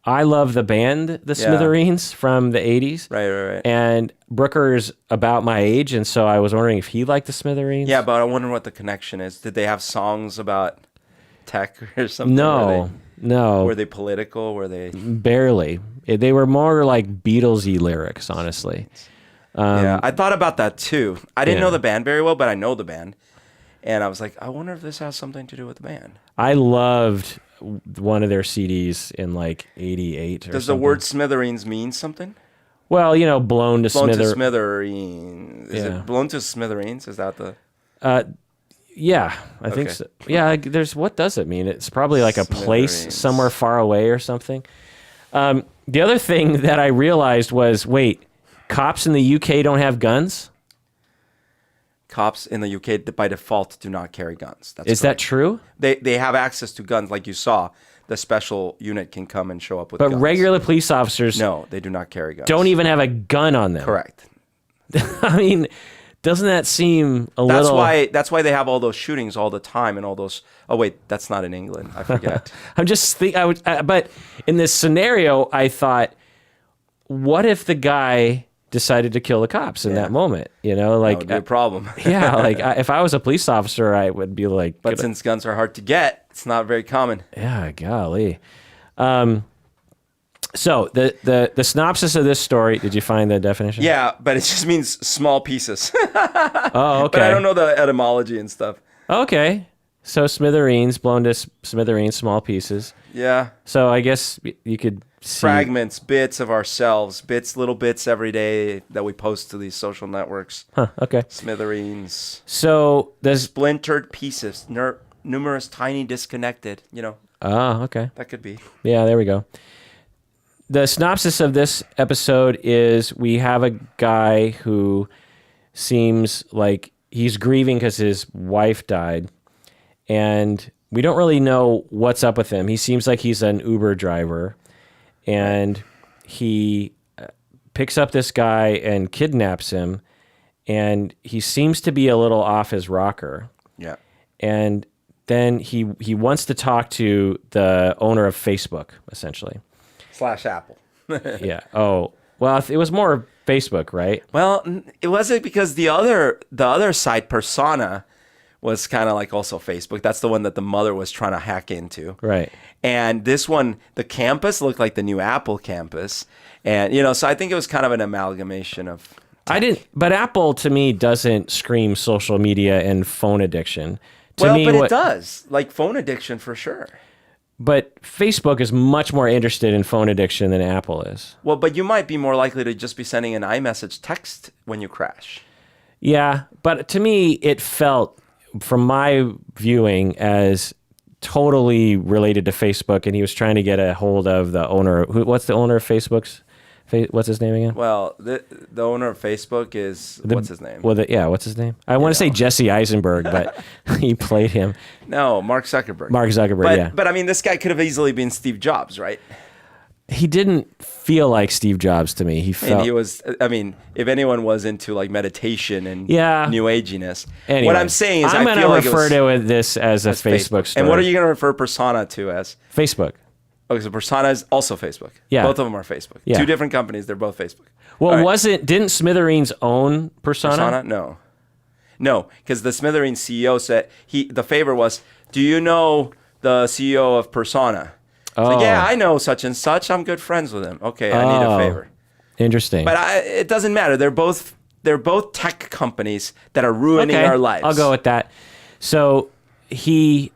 I love the band the Smithereens from the 80s. Right. And Brooker's about my age, and so I was wondering if he liked the Smithereens. Yeah, but I wonder what the connection is. Did they have songs about tech or something? No. Were they political? Were they barely? They were more like Beatles-y lyrics, honestly. Yeah, I thought about that too. I didn't know the band very well, but I know the band. And I was like, I wonder if this has something to do with the band. I loved one of their CDs in like 88 or Does something. the word Smithereens mean something? Well, blown to smithereens. Is it blown to smithereens? Is that the... Yeah, I think so. Yeah, what does it mean? It's probably like a place somewhere far away or something. The other thing that I realized was, wait, cops in the UK don't have guns? Cops in the UK by default do not carry guns. Is that true? They have access to guns, like you saw. The special unit can come and show up with guns. But regular police officers... No, they do not carry guns. Don't even have a gun on them. Correct. I mean, doesn't that seem little... That's why they have all those shootings all the time and all those... Oh, wait, that's not in England. I forget. I'm just thinking... but in this scenario, I thought, what if the guy decided to kill the cops in that moment? Like that would be a problem. If I was a police officer, I would be like... But since guns are hard to get, it's not very common. Yeah, golly. So the synopsis of this story, did you find the definition? Yeah, but it just means small pieces. Oh, okay. But I don't know the etymology and stuff. Okay. So smithereens, blown to smithereens, small pieces. Yeah. So I guess you could see... Fragments, bits of ourselves, little bits every day that we post to these social networks. Huh, okay. Smithereens. So there's... Splintered pieces, numerous tiny disconnected, Oh, okay. That could be. Yeah, there we go. The synopsis of this episode is we have a guy who seems like he's grieving because his wife died, and we don't really know what's up with him. He seems like he's an Uber driver, and he picks up this guy and kidnaps him, and he seems to be a little off his rocker. Yeah. And then he wants to talk to the owner of Facebook, essentially. / Apple. Yeah. Oh, well, it was more Facebook, right? Well, it wasn't because the other site, Persona, was kind of like also Facebook. That's the one that the mother was trying to hack into. Right. And this one, the campus looked like the new Apple campus. And, so I think it was kind of an amalgamation of... But Apple to me doesn't scream social media and phone addiction. It does. Like phone addiction for sure. But Facebook is much more interested in phone addiction than Apple is. Well, but you might be more likely to just be sending an iMessage text when you crash. Yeah, but to me, it felt, from my viewing, as totally related to Facebook, and he was trying to get a hold of the owner. What's the owner of Facebook's? What's his name again? Well, the owner of Facebook is, what's his name? Well, what's his name? I want to say Jesse Eisenberg, but he played him. No, Mark Zuckerberg. Mark Zuckerberg, yeah. But I mean, this guy could have easily been Steve Jobs, right? He didn't feel like Steve Jobs to me. He felt... And he was, if anyone was into like meditation and new aginess. Anyway, what I'm saying is I'm I feel like refer to this as a Facebook story. And what are you going to refer Persona to as? Facebook. Okay, so Persona is also Facebook. Yeah. Both of them are Facebook. Yeah. Two different companies. They're both Facebook. Well, didn't Smithereens own Persona? No, because the Smithereens CEO said, the favor was, do you know the CEO of Persona? Oh. Like, yeah, I know such and such. I'm good friends with him. Okay, I need a favor. Interesting. But it doesn't matter. They're both tech companies that are ruining our lives. I'll go with that. So he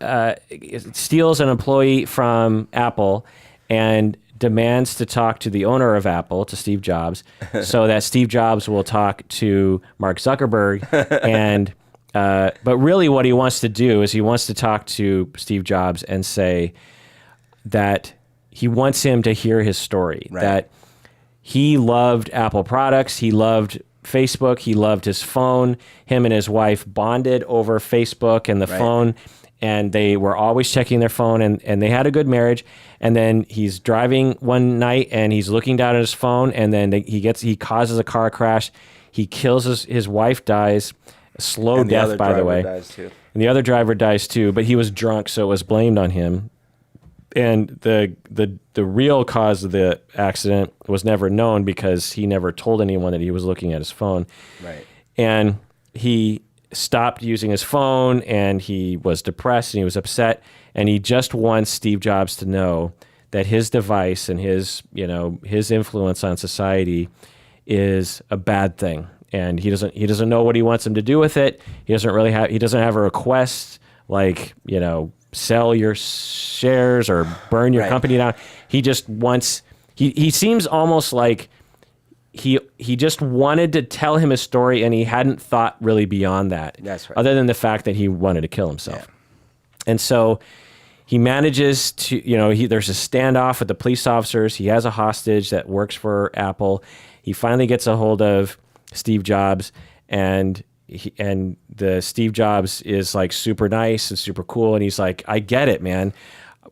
steals an employee from Apple and demands to talk to the owner of Apple, to Steve Jobs, so that Steve Jobs will talk to Mark Zuckerberg. And but really what he wants to do is he wants to talk to Steve Jobs and say that he wants him to hear his story, that he loved Apple products, he loved Facebook, he loved his phone. Him and his wife bonded over Facebook and the phone, and they were always checking their phone, and they had a good marriage. And then he's driving one night and he's looking down at his phone, and then he causes a car crash. He kills his wife, dies, a slow death, by the way. Dies too. And the other driver dies too, but he was drunk, so it was blamed on him. And the real cause of the accident was never known because he never told anyone that he was looking at his phone. Right. And he stopped using his phone, and he was depressed and he was upset, and he just wants Steve Jobs to know that his device and his influence on society is a bad thing, and he doesn't know what he wants him to do with it. He doesn't have a request like, sell your shares or burn your company down. He just wants, he seems almost like he just wanted to tell him his story, and he hadn't thought really beyond that. That's right. Other than the fact that he wanted to kill himself. Yeah. And so he manages to, there's a standoff with the police officers. He has a hostage that works for Apple. He finally gets a hold of Steve Jobs, and the Steve Jobs is like super nice and super cool. And he's like, I get it, man.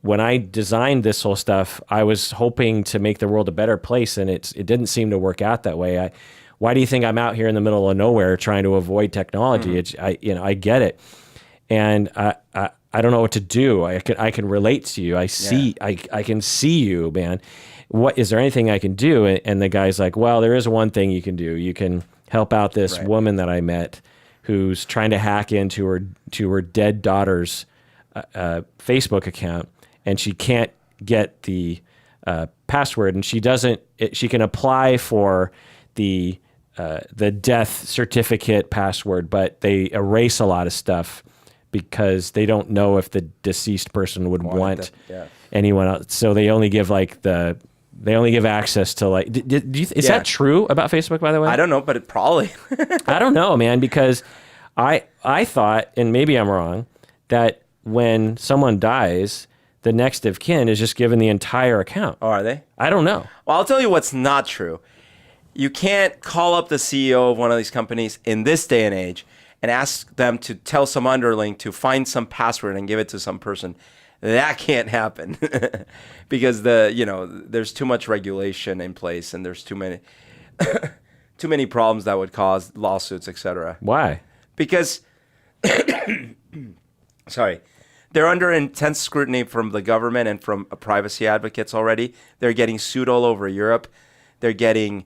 When I designed this whole stuff, I was hoping to make the world a better place, and it didn't seem to work out that way. Why do you think I'm out here in the middle of nowhere trying to avoid technology? I get it, and I don't know what to do. I can relate to you. I can see you, man. What is there anything I can do? And the guy's like, well, there is one thing you can do. You can help out this woman that I met who's trying to hack into her dead daughter's Facebook account, and she can't get the password, and she doesn't. She can apply for the death certificate password, but they erase a lot of stuff because they don't know if the deceased person would want anyone else. So they only give access to like. Is that true about Facebook, by the way? I don't know, but it probably. I don't know, man, because I thought, and maybe I'm wrong, that when someone dies, the next of kin is just given the entire account. Oh, are they? I don't know. Well, I'll tell you what's not true. You can't call up the CEO of one of these companies in this day and age and ask them to tell some underling to find some password and give it to some person. That can't happen because there's too much regulation in place and there's too many problems that would cause lawsuits, etc. Why? Because they're under intense scrutiny from the government and from privacy advocates already. They're getting sued all over Europe. They're getting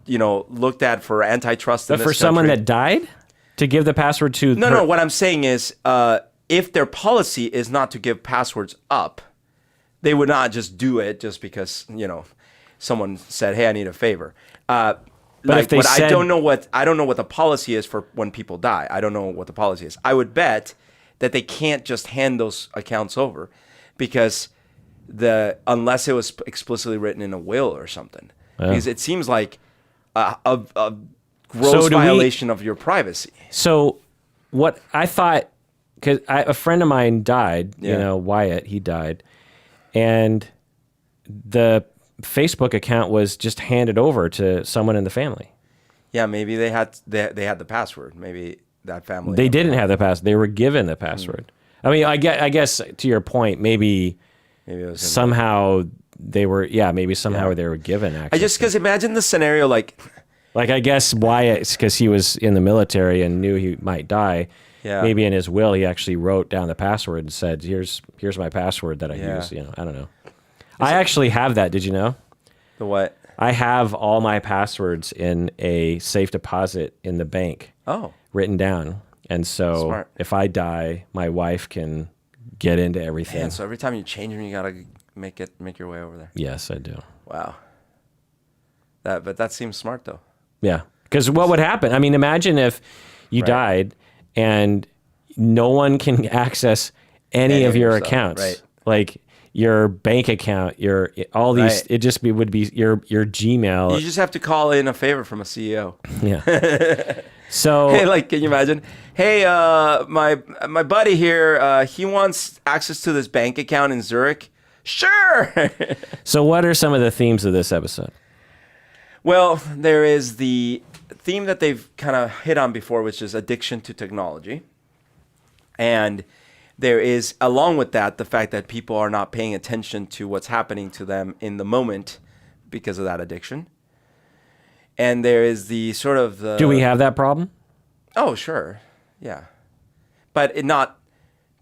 looked at for antitrust in this country. Someone that died? To give the password to No, what I'm saying is if their policy is not to give passwords up, they would not just do it just because, someone said, "Hey, I need a favor." I don't know what the policy is for when people die. I don't know what the policy is. I would bet that they can't just hand those accounts over because unless it was explicitly written in a will or something. Because it seems like a gross violation of your privacy. So what I thought, because a friend of mine died, Wyatt, he died, and the Facebook account was just handed over to someone in the family. Yeah, maybe they had the password. Maybe that family. They didn't have the password. They were given the password. I mean, I guess to your point, maybe it was somehow they were. Yeah, maybe somehow they were given access. I just because imagine the scenario like I guess Wyatt, because he was in the military and knew he might die. Yeah. Maybe in his will he actually wrote down the password and said, "Here's my password that I use." I don't know. I actually have that. Did you know? The what? I have all my passwords in a safe deposit in the bank. Oh. Written down. And so if I die, my wife can get into everything. Man, so every time you change them, you got to make your way over there. Yes, I do. Wow. But that seems smart though. Yeah. Because what would happen? I mean, imagine if you died and no one can access any of your accounts. Right. Like your bank account, all these, it just would be your Gmail. You just have to call in a favor from a CEO. Yeah. So, hey, can you imagine? Hey, my buddy here, he wants access to this bank account in Zurich. Sure. So what are some of the themes of this episode? Well, there is the theme that they've kind of hit on before, which is addiction to technology. And there is, along with that, the fact that people are not paying attention to what's happening to them in the moment because of that addiction. And there is the sort of the... Do we have that problem? Oh, sure. Yeah. But not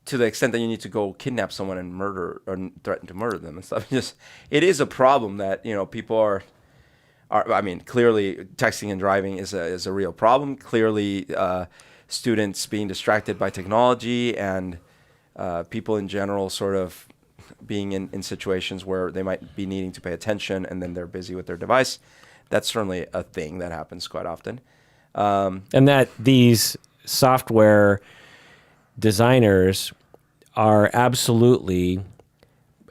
to the extent that you need to go kidnap someone and murder or threaten to murder them and stuff. It is a problem that, people are I mean, clearly texting and driving is a real problem. Clearly, students being distracted by technology and people in general sort of being in situations where they might be needing to pay attention and then they're busy with their device. That's certainly a thing that happens quite often. And that these software designers are absolutely,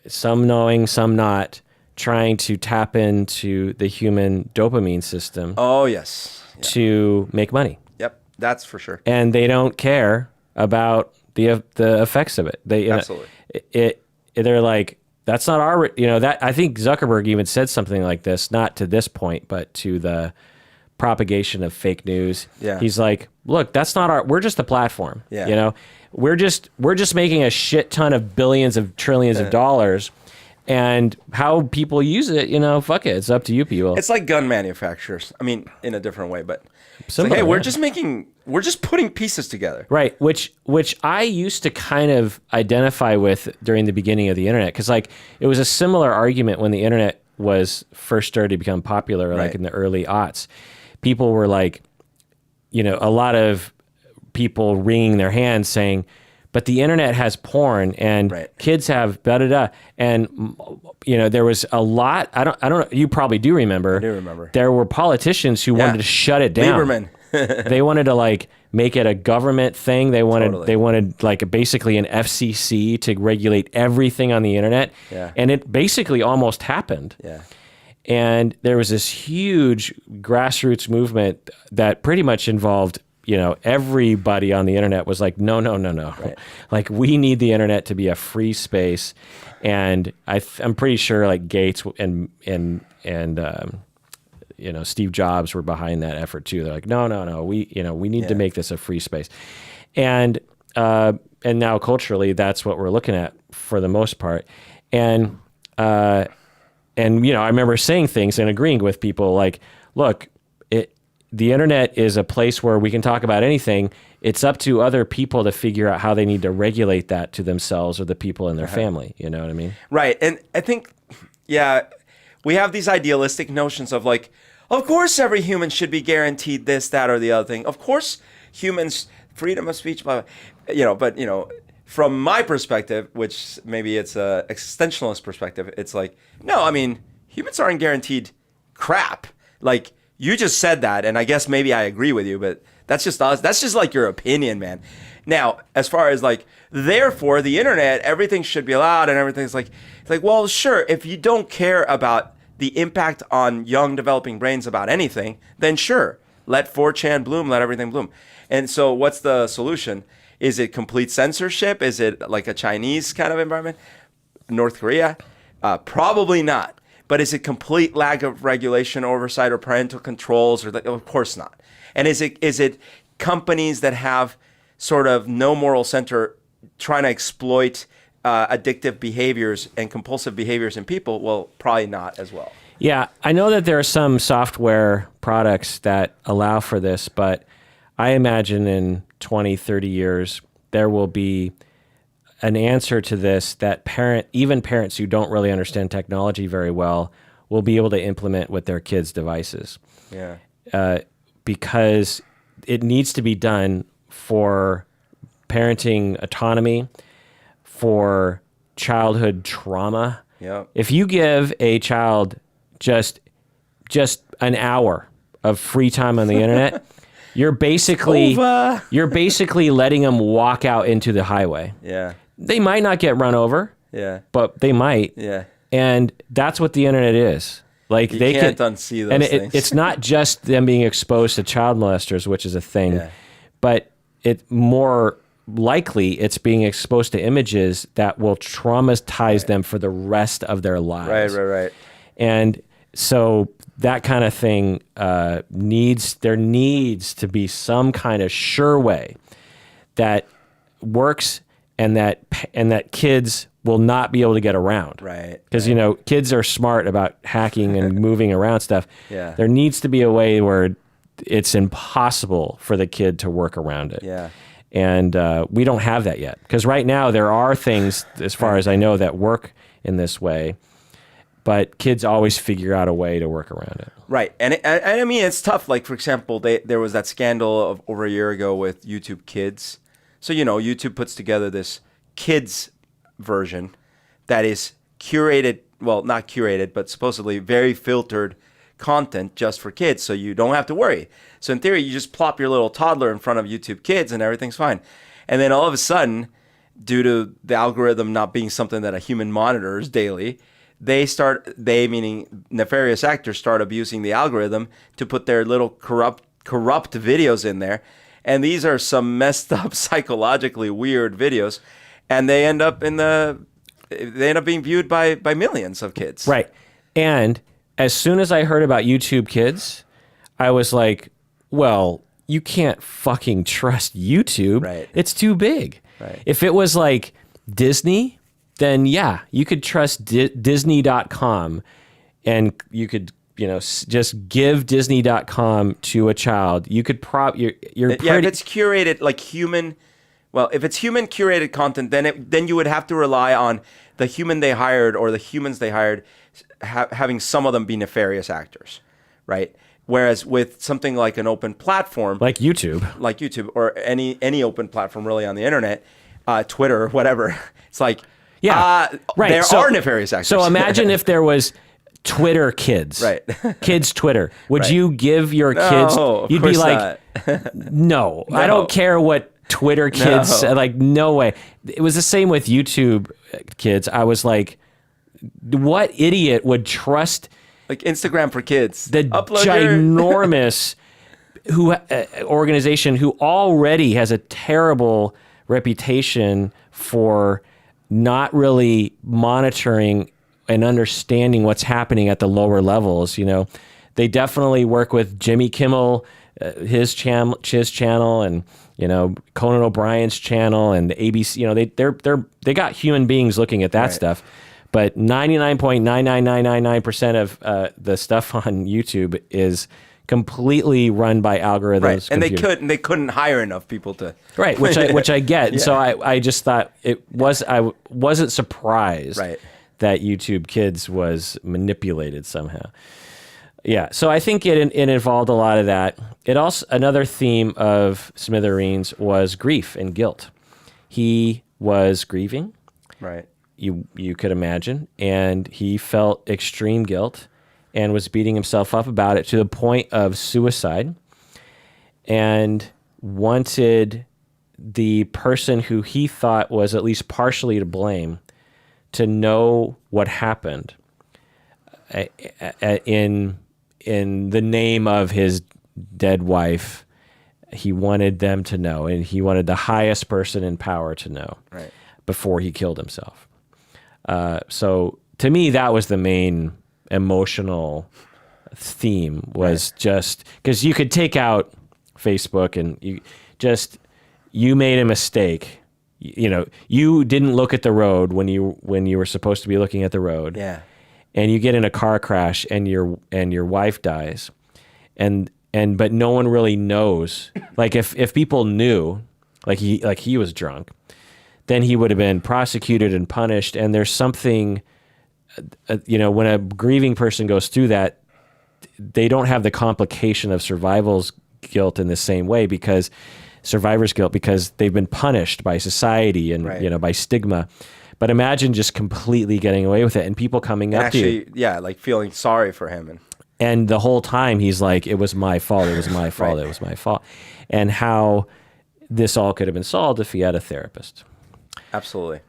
some knowing, some not, trying to tap into the human dopamine system. Oh, yes. Yeah. To make money. Yep, that's for sure. And they don't care about the effects of it. Absolutely. They're like, that's not our, that I think Zuckerberg even said something like this, not to this point, but to the propagation of fake news. Yeah. He's like, look, that's not we're just a platform. Yeah. We're just making a shit ton of billions of trillions of dollars. And how people use it, fuck it. It's up to you people. It's like gun manufacturers. I mean, in a different way, but Similar, hey, we're just putting pieces together. Right. Which I used to kind of identify with during the beginning of the internet. Because it was a similar argument when the internet was first started to become popular, like in the early aughts. People were like, a lot of people wringing their hands saying, but the internet has porn and kids have da-da-da. And, there was a lot, I don't know, you probably do remember. I do remember. There were politicians who wanted to shut it down. Lieberman. They wanted to like make it a government thing. They wanted like basically an FCC to regulate everything on the internet. Yeah. And it basically almost happened. Yeah. And there was this huge grassroots movement that pretty much involved, everybody on the internet was like, no. Right. Like we need the internet to be a free space. And I'm pretty sure like Gates and Steve Jobs were behind that effort too. They're like, no, we need to make this a free space. And now culturally, that's what we're looking at for the most part. And I remember saying things and agreeing with people like, look, the internet is a place where we can talk about anything. It's up to other people to figure out how they need to regulate that to themselves or the people in their family. You know what I mean? Right. And I think, we have these idealistic notions of like, of course every human should be guaranteed this, that, or the other thing. Of course humans, freedom of speech, blah, blah. But from my perspective, which maybe it's a existentialist perspective, it's like, no, I mean, humans aren't guaranteed crap. Like, you just said that, and I guess maybe I agree with you, but that's just us. That's just like your opinion, man. Now, as far as like, therefore, the internet, everything should be allowed and everything's like, it's like, well, sure, if you don't care about the impact on young developing brains about anything, then sure, let 4chan bloom, let everything bloom. And so what's the solution? Is it complete censorship? Is it like a Chinese kind of environment? North Korea? Probably not. But is it complete lack of regulation, oversight, or parental controls? Of course not. And is it companies that have sort of no moral center trying to exploit addictive behaviors and compulsive behaviors in people? Well, probably not as well. Yeah, I know that there are some software products that allow for this, but I imagine in 20, 30 years, there will be an answer to this that even parents who don't really understand technology very well will be able to implement with their kids' devices. Yeah. Because it needs to be done for parenting autonomy, for childhood trauma. Yep. If you give a child just an hour of free time on the internet, you're basically letting them walk out into the highway. Yeah. They might not get run over. Yeah. But they might. Yeah. And that's what the internet is. Like you they can't unsee those and things. It's not just them being exposed to child molesters, which is a thing, but it more likely it's being exposed to images that will traumatize them for the rest of their lives. Right. And so that kind of thing needs to be some kind of sure way that works and that kids will not be able to get around. Right. Because, kids are smart about hacking and moving around stuff. Yeah. There needs to be a way where it's impossible for the kid to work around it. Yeah. And we don't have that yet. Because right now there are things, as far as I know, that work in this way. But kids always figure out a way to work around it. Right. And I mean, it's tough. Like, for example, there was that scandal of over a year ago with YouTube Kids. So, YouTube puts together this kids version that is curated, well, not curated, but supposedly very filtered content just for kids, so you don't have to worry. So in theory, you just plop your little toddler in front of YouTube Kids and everything's fine. And then all of a sudden, due to the algorithm not being something that a human monitors daily, they meaning nefarious actors start abusing the algorithm to put their little corrupt videos in there. And these are some messed up, psychologically weird videos, and they end up being viewed by millions of kids. Right. And as soon as I heard about YouTube Kids, I was like, well, you can't fucking trust YouTube. Right. It's too big. Right. If it was like Disney, then yeah, you could trust Disney.com and you could, just give Disney.com to a child. You could you're if it's curated like human, well, if it's human curated content, then you would have to rely on the human they hired or the humans they hired having some of them be nefarious actors, right? Whereas with something like an open platform, like YouTube or any open platform really on the internet, Twitter or whatever. It's like, Yeah, right. There are nefarious actors. So imagine if there was Twitter kids, Right. Kids Twitter. Would Right. you give your kids? of You'd be course like, no, I don't care what Twitter kids. No. Like, no way. It was the same with YouTube kids. I was like, what idiot would trust like Instagram for kids. the Upload your- ginormous organization who already has a terrible reputation for not really monitoring and understanding what's happening at the lower levels. You know, they definitely work with Jimmy Kimmel, his channel, and you know Conan O'Brien's channel, and the ABC. You know, they got human beings looking at that Right. stuff. But 99.99999% of the stuff on YouTube is completely run by algorithms. Right. And computer. they couldn't hire enough people to. Right, which I get. And so Yeah. I just thought I wasn't surprised Right. that YouTube Kids was manipulated somehow. Yeah, so I think it involved a lot of that. It also, another theme of Smithereens was grief and guilt. He was grieving, Right. you could imagine, and he felt extreme guilt and was beating himself up about it to the point of suicide, and wanted the person who he thought was at least partially to blame to know what happened in the name of his dead wife. He wanted them to know, and he wanted the highest person in power to know, Right. before he killed himself. So to me, that was the main emotional theme, was just because you could take out Facebook and you made a mistake. You know, you didn't look at the road when you were supposed to be looking at the road. Yeah. And you get in a car crash and your wife dies. But no one really knows. Like if people knew, like he was drunk, then he would have been prosecuted and punished. And there's something, when a grieving person goes through that, they don't have the complication of survivor's guilt in the same way, because they've been punished by society and, Right. By stigma. But imagine just completely getting away with it and people coming up to you. Yeah, like feeling sorry for him. And the whole time he's like, it was my fault. It was my fault. Right. It was my fault. And how this all could have been solved if he had a therapist. Absolutely.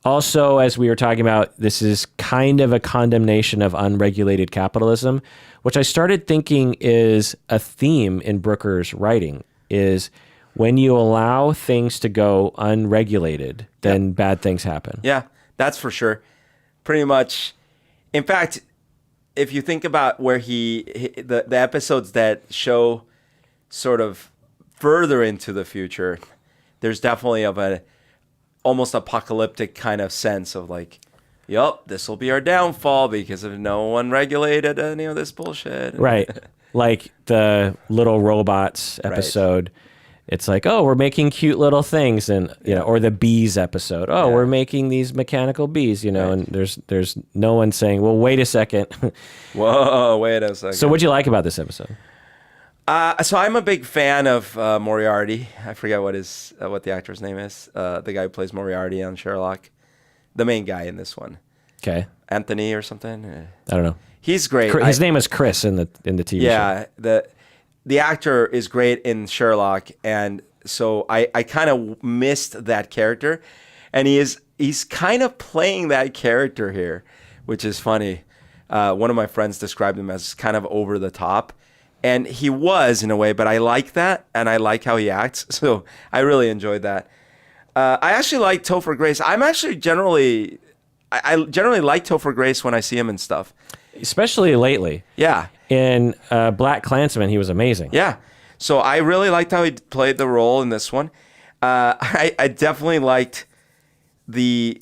Also, as we were talking about, this is kind of a condemnation of unregulated capitalism, which I started thinking is a theme in Brooker's writing, is when you allow things to go unregulated, then bad things happen. Yeah, that's for sure. Pretty much. In fact, if you think about where the episodes that show sort of further into the future, there's definitely of a almost apocalyptic kind of sense of like, yup, this will be our downfall because if no one regulated any of this bullshit. Right. Like the little robots episode. It's like, oh, we're making cute little things, and or the bees episode. Oh, we're making these mechanical bees, and there's no one saying, well, wait a second. Whoa, wait a second. So what'd you like about this episode? So I'm a big fan of Moriarty. I forget what the actor's name is. The guy who plays Moriarty on Sherlock, the main guy in this one. Okay. Anthony or something. I don't know. He's great. His name is Chris in the TV show. Yeah, the actor is great in Sherlock, and so I kind of missed that character, and he's kind of playing that character here, which is funny. One of my friends described him as kind of over the top. And he was in a way, but I like that, and I like how he acts. So I really enjoyed that. I actually like Topher Grace. I generally like Topher Grace when I see him and stuff. Especially lately. Yeah. In Black Klansman, he was amazing. Yeah. So I really liked how he played the role in this one. I definitely liked the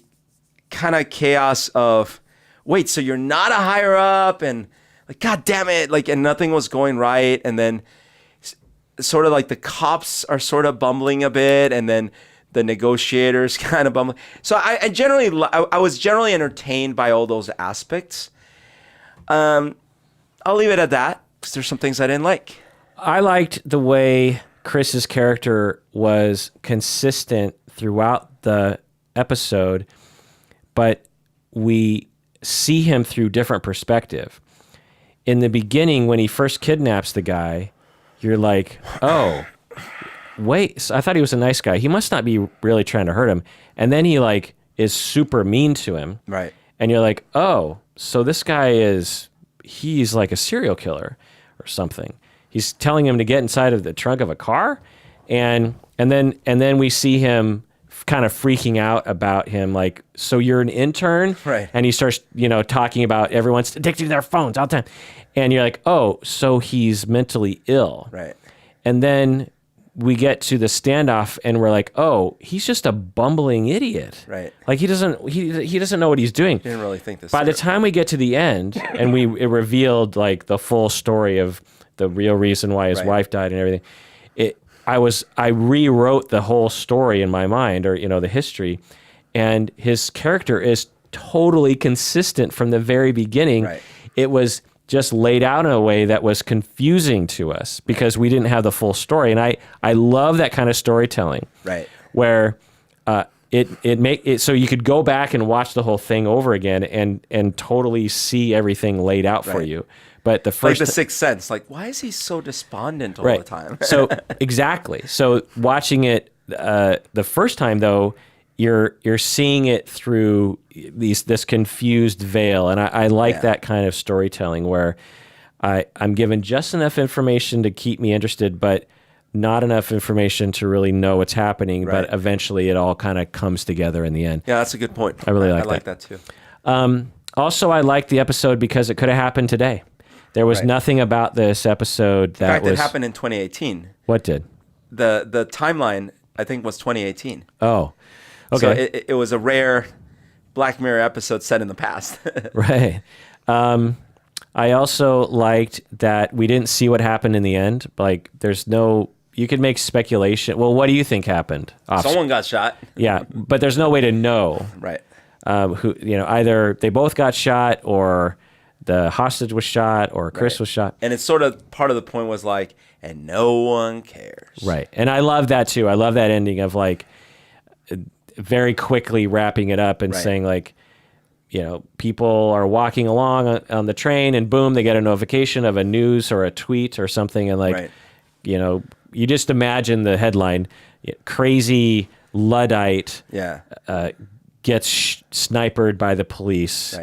kind of chaos of, wait, so you're not a higher up, and like, God damn it, like, and nothing was going right, and then sort of like the cops are sort of bumbling a bit, and then the negotiators kind of bumbling. So I was generally entertained by all those aspects. I'll leave it at that, because there's some things I didn't like. I liked the way Chris's character was consistent throughout the episode, but we see him through different perspective. In the beginning, when he first kidnaps the guy, you're like, oh, wait, so I thought he was a nice guy. He must not be really trying to hurt him. And then he like is super mean to him. Right. And you're like, oh, so this guy he's like a serial killer or something. He's telling him to get inside of the trunk of a car. And then we see him kind of freaking out about him, like, so you're an intern? Right. And he starts, talking about everyone's addicted to their phones all the time. And you're like, oh, so he's mentally ill. Right. And then we get to the standoff and we're like, oh, he's just a bumbling idiot. Right. Like he doesn't know what he's doing. Didn't really think this By the time we get to the end and it revealed like the full story of the real reason why his wife died and everything, I rewrote the whole story in my mind, or the history, and his character is totally consistent from the very beginning. Right. It was just laid out in a way that was confusing to us because we didn't have the full story, and I love that kind of storytelling. Right. Where it so you could go back and watch the whole thing over again and totally see everything laid out for you. But the first, like the Sixth Sense, like, why is he so despondent all the time? So exactly. So watching it the first time though, you're seeing it through this confused veil, and I like that kind of storytelling where I'm given just enough information to keep me interested, but not enough information to really know what's happening. But eventually, it all kind of comes together in the end. Yeah, that's a good point. I really like that too. Also, I liked the episode because it could have happened today. There was nothing about this episode that In fact, was... it happened in 2018. What did? The timeline, I think, was 2018. Oh, okay. So it was a rare Black Mirror episode set in the past. Right. I also liked that we didn't see what happened in the end. Like, there's no... You could make speculation. Well, what do you think happened? Someone got shot. Yeah, but there's no way to know. Right. Either they both got shot, or the hostage was shot, or Chris was shot. And it's sort of part of the point was like, and no one cares. Right. And I love that too. I love that ending of like very quickly wrapping it up and saying like, people are walking along on the train and boom, they get a notification of a news or a tweet or something. And like, you just imagine the headline, crazy Luddite gets sniped by the police.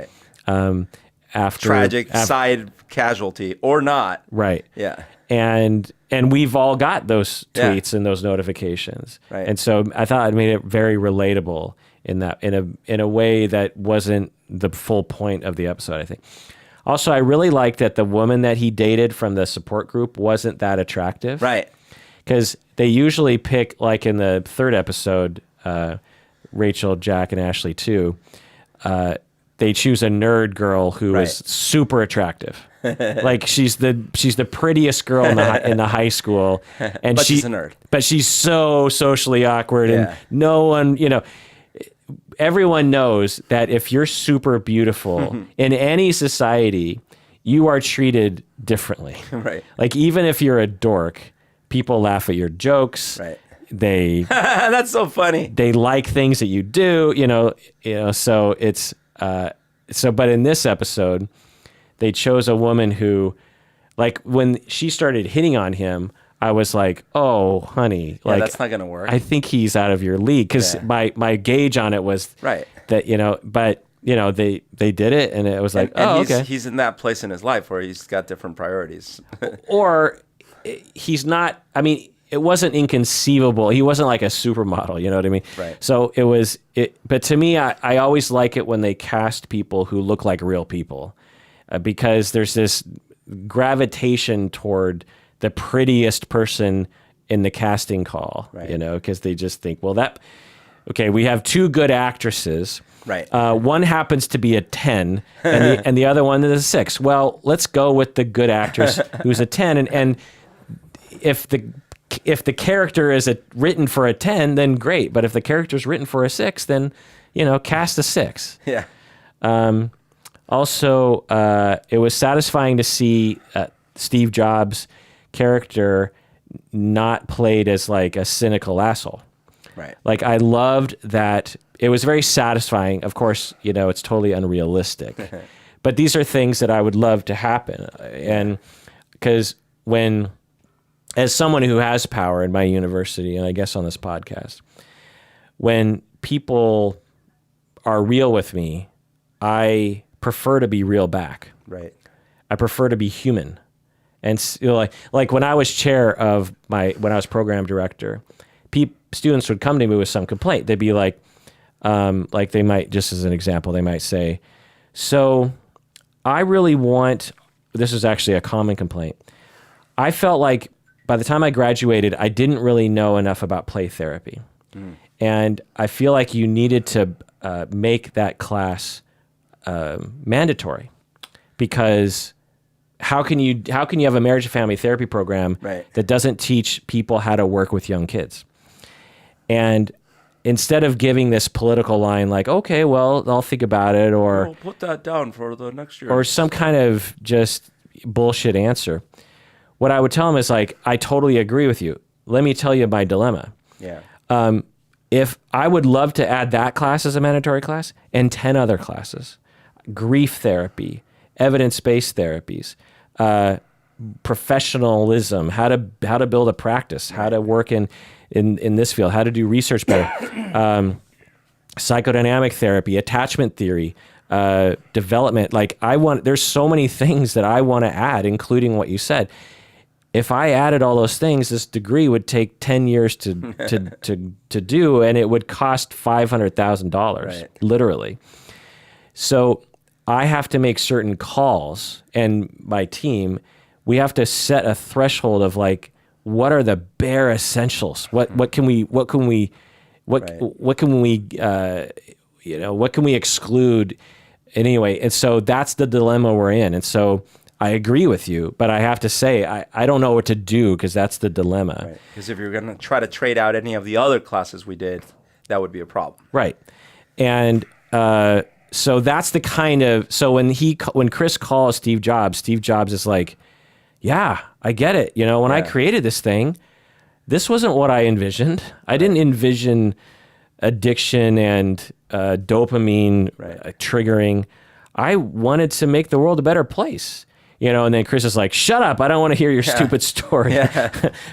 Right. After tragic side casualty or not. Right. Yeah. And we've all got those tweets and those notifications. Right. And so I thought it made it very relatable in a way that wasn't the full point of the episode, I think. Also, I really liked that the woman that he dated from the support group wasn't that attractive. Right. Because they usually pick, like in the third episode, Rachel, Jack, and Ashley too, they choose a nerd girl who is super attractive. Like she's the prettiest girl in the high school, and but she's a nerd. But she's so socially awkward, and no one, everyone knows that if you're super beautiful in any society, you are treated differently. Right. Like even if you're a dork, people laugh at your jokes. Right. They that's so funny. They like things that you do, so it's but in this episode, they chose a woman who, like, when she started hitting on him, I was like, oh, honey, like that's not gonna work. I think he's out of your league, because my gauge on it was that, but they did it, and it was like, okay. He's in that place in his life where he's got different priorities. Or he's not, I mean, it wasn't inconceivable. He wasn't like a supermodel, you know what I mean? Right. So but to me, I always like it when they cast people who look like real people, because there's this gravitation toward the prettiest person in the casting call, because they just think, well, we have two good actresses. Right. One happens to be a 10 and the other one is a 6. Well, let's go with the good actress who's a 10. And if the character is written for a 10, then great. But if the character is written for a 6, then, cast a 6. Yeah. Also, it was satisfying to see Steve Jobs' character not played as like a cynical asshole. Right. Like I loved that. It was very satisfying. Of course, it's totally unrealistic, but these are things that I would love to happen. And because as someone who has power in my university, and I guess on this podcast, when people are real with me, I prefer to be real back. Right. I prefer to be human. And like when I was chair of when I was program director, students would come to me with some complaint. They'd be like they might, just as an example, they might say, so I really this is actually a common complaint. I felt like by the time I graduated, I didn't really know enough about play therapy. And I feel like you needed to make that class mandatory, because how can you have a marriage and family therapy program that doesn't teach people how to work with young kids? And instead of giving this political line like, okay, well, I'll think about it, or put that down for the next year, or some kind of just bullshit answer, what I would tell them is like, I totally agree with you. Let me tell you my dilemma. Yeah. If I would love to add that class as a mandatory class and 10 other classes, grief therapy, evidence-based therapies, professionalism, how to build a practice, how to work in this field, how to do research better, psychodynamic therapy, attachment theory, development. Like there's so many things that I want to add, including what you said. If I added all those things, this degree would take 10 years to do, and it would cost $500,000, literally. So I have to make certain calls, and my team, we have to set a threshold of like, what are the bare essentials? What can we exclude anyway? And so that's the dilemma we're in. And so I agree with you, but I have to say, I don't know what to do, because that's the dilemma. Because if you're going to try to trade out any of the other classes we did, that would be a problem. Right. And so that's the kind of, so when Chris calls Steve Jobs is like, yeah, I get it. When I created this thing, this wasn't what I envisioned. I didn't envision addiction and dopamine triggering. I wanted to make the world a better place. And then Chris is like, shut up, I don't want to hear your stupid story.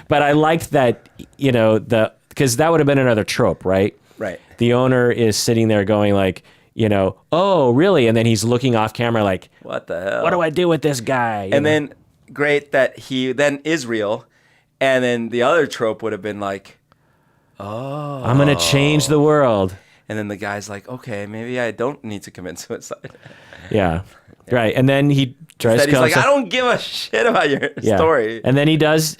But I liked that, because that would have been another trope, right? Right. The owner is sitting there going like, oh, really? And then he's looking off camera like, what the hell? What do I do with this guy? And then, great that he then is real. And then the other trope would have been like, oh, I'm going to change the world. And then the guy's like, okay, maybe I don't need to commit suicide. Yeah. Right. And then he tries to he's like, I don't give a shit about your story. And then he does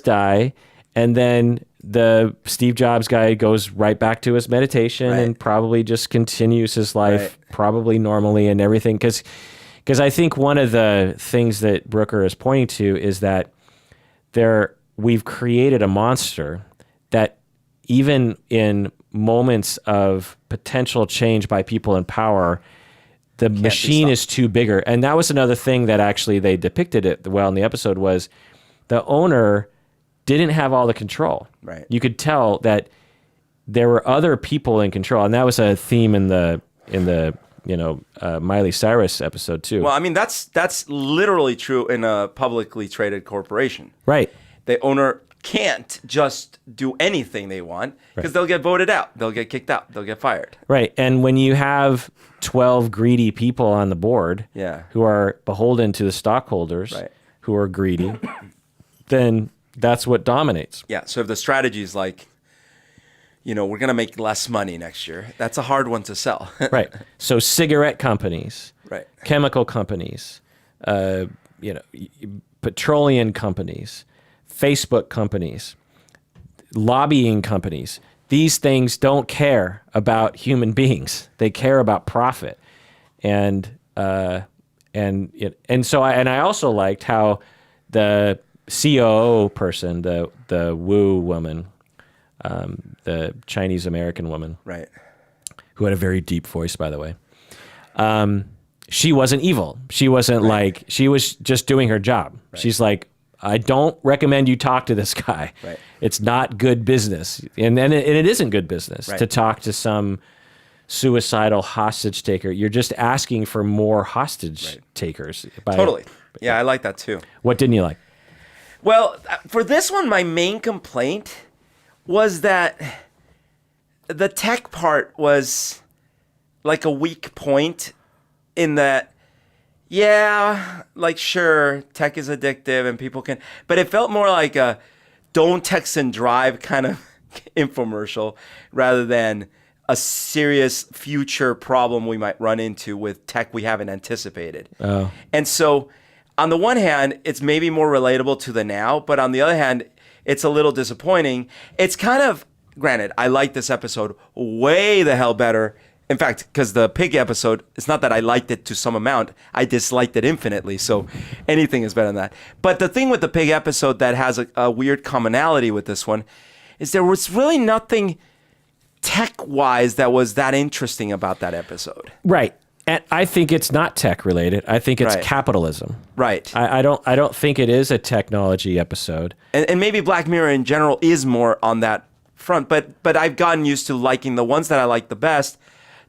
die. And then the Steve Jobs guy goes right back to his meditation and probably just continues his life probably normally and everything. Because I think one of the things that Brooker is pointing to is that we've created a monster that even in moments of potential change by people in power, the machine is too bigger. And that was another thing that actually they depicted it well in the episode, was the owner didn't have all the control. Right. You could tell that there were other people in control. And that was a theme in the Miley Cyrus episode too. Well, I mean, that's literally true in a publicly traded corporation. Right. The owner can't just do anything they want, because they'll get voted out. They'll get kicked out. They'll get fired. Right. And when you have 12 greedy people on the board who are beholden to the stockholders who are greedy, then that's what dominates. Yeah. So if the strategy is like, we're going to make less money next year, that's a hard one to sell. Right. So cigarette companies, chemical companies, petroleum companies, Facebook companies, lobbying companies, these things don't care about human beings. They care about profit. And I also liked how the COO person, the Wu woman, the Chinese American woman, who had a very deep voice, by the way, she wasn't evil. She wasn't like, she was just doing her job. She's like, I don't recommend you talk to this guy. Right. It's not good business. And it isn't good business Right. to talk to some suicidal hostage taker. You're just asking for more hostage takers. Totally. Yeah, I like that too. What didn't you like? Well, for this one, my main complaint was that the tech part was like a weak point in that, yeah, like sure, tech is addictive and people can, but it felt more like a don't text and drive kind of infomercial rather than a serious future problem we might run into with tech we haven't anticipated. Oh. And so on the one hand, it's maybe more relatable to the now, but on the other hand, it's a little disappointing. It's kind of, granted, I like this episode way the hell better. In fact, because the pig episode, it's not that I liked it to some amount, I disliked it infinitely. So anything is better than that. But the thing with the pig episode that has a weird commonality with this one is there was really nothing tech-wise that was that interesting about that episode. Right. And I think it's not tech related. I think it's Right. capitalism. Right. I don't think it is a technology episode. And maybe Black Mirror in general is more on that front, but I've gotten used to liking the ones that I like the best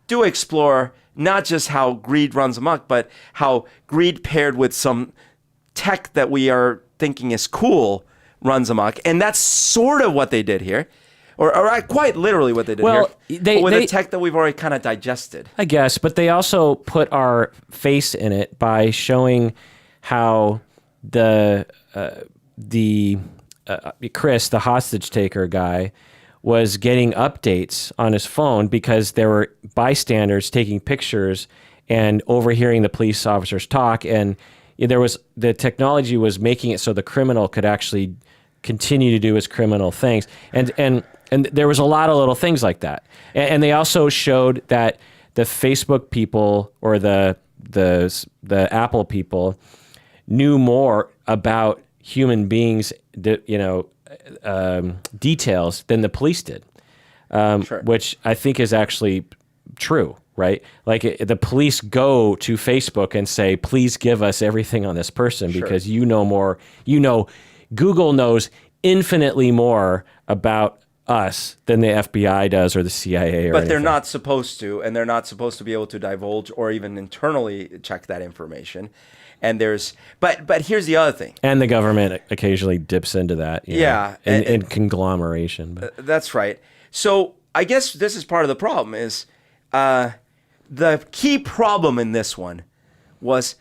do explore not just how greed runs amok, but how greed paired with some tech that we are thinking is cool runs amok. And that's sort of what they did here. Or quite literally what they did Well, here. they- But with they- a tech that we've already kind of digested. I guess, but they also put our face in it by showing how Chris, the hostage taker guy, was getting updates on his phone because there were bystanders taking pictures and overhearing the police officers talk, and the technology was making it so the criminal could actually continue to do his criminal things, and there was a lot of little things like that, and they also showed that the Facebook people or the Apple people knew more about human beings, details than the police did, Sure. which I think is actually true, right? Like the police go to Facebook and say, please give us everything on this person because you know more. Google knows infinitely more about us than the FBI does or the CIA or But they're anything. not supposed to, and they're not supposed to be able to divulge or even internally check that information. And but here's the other thing. And the government occasionally dips into that. Yeah, in conglomeration. But. That's right. So I guess this is part of the problem is the key problem in this one was,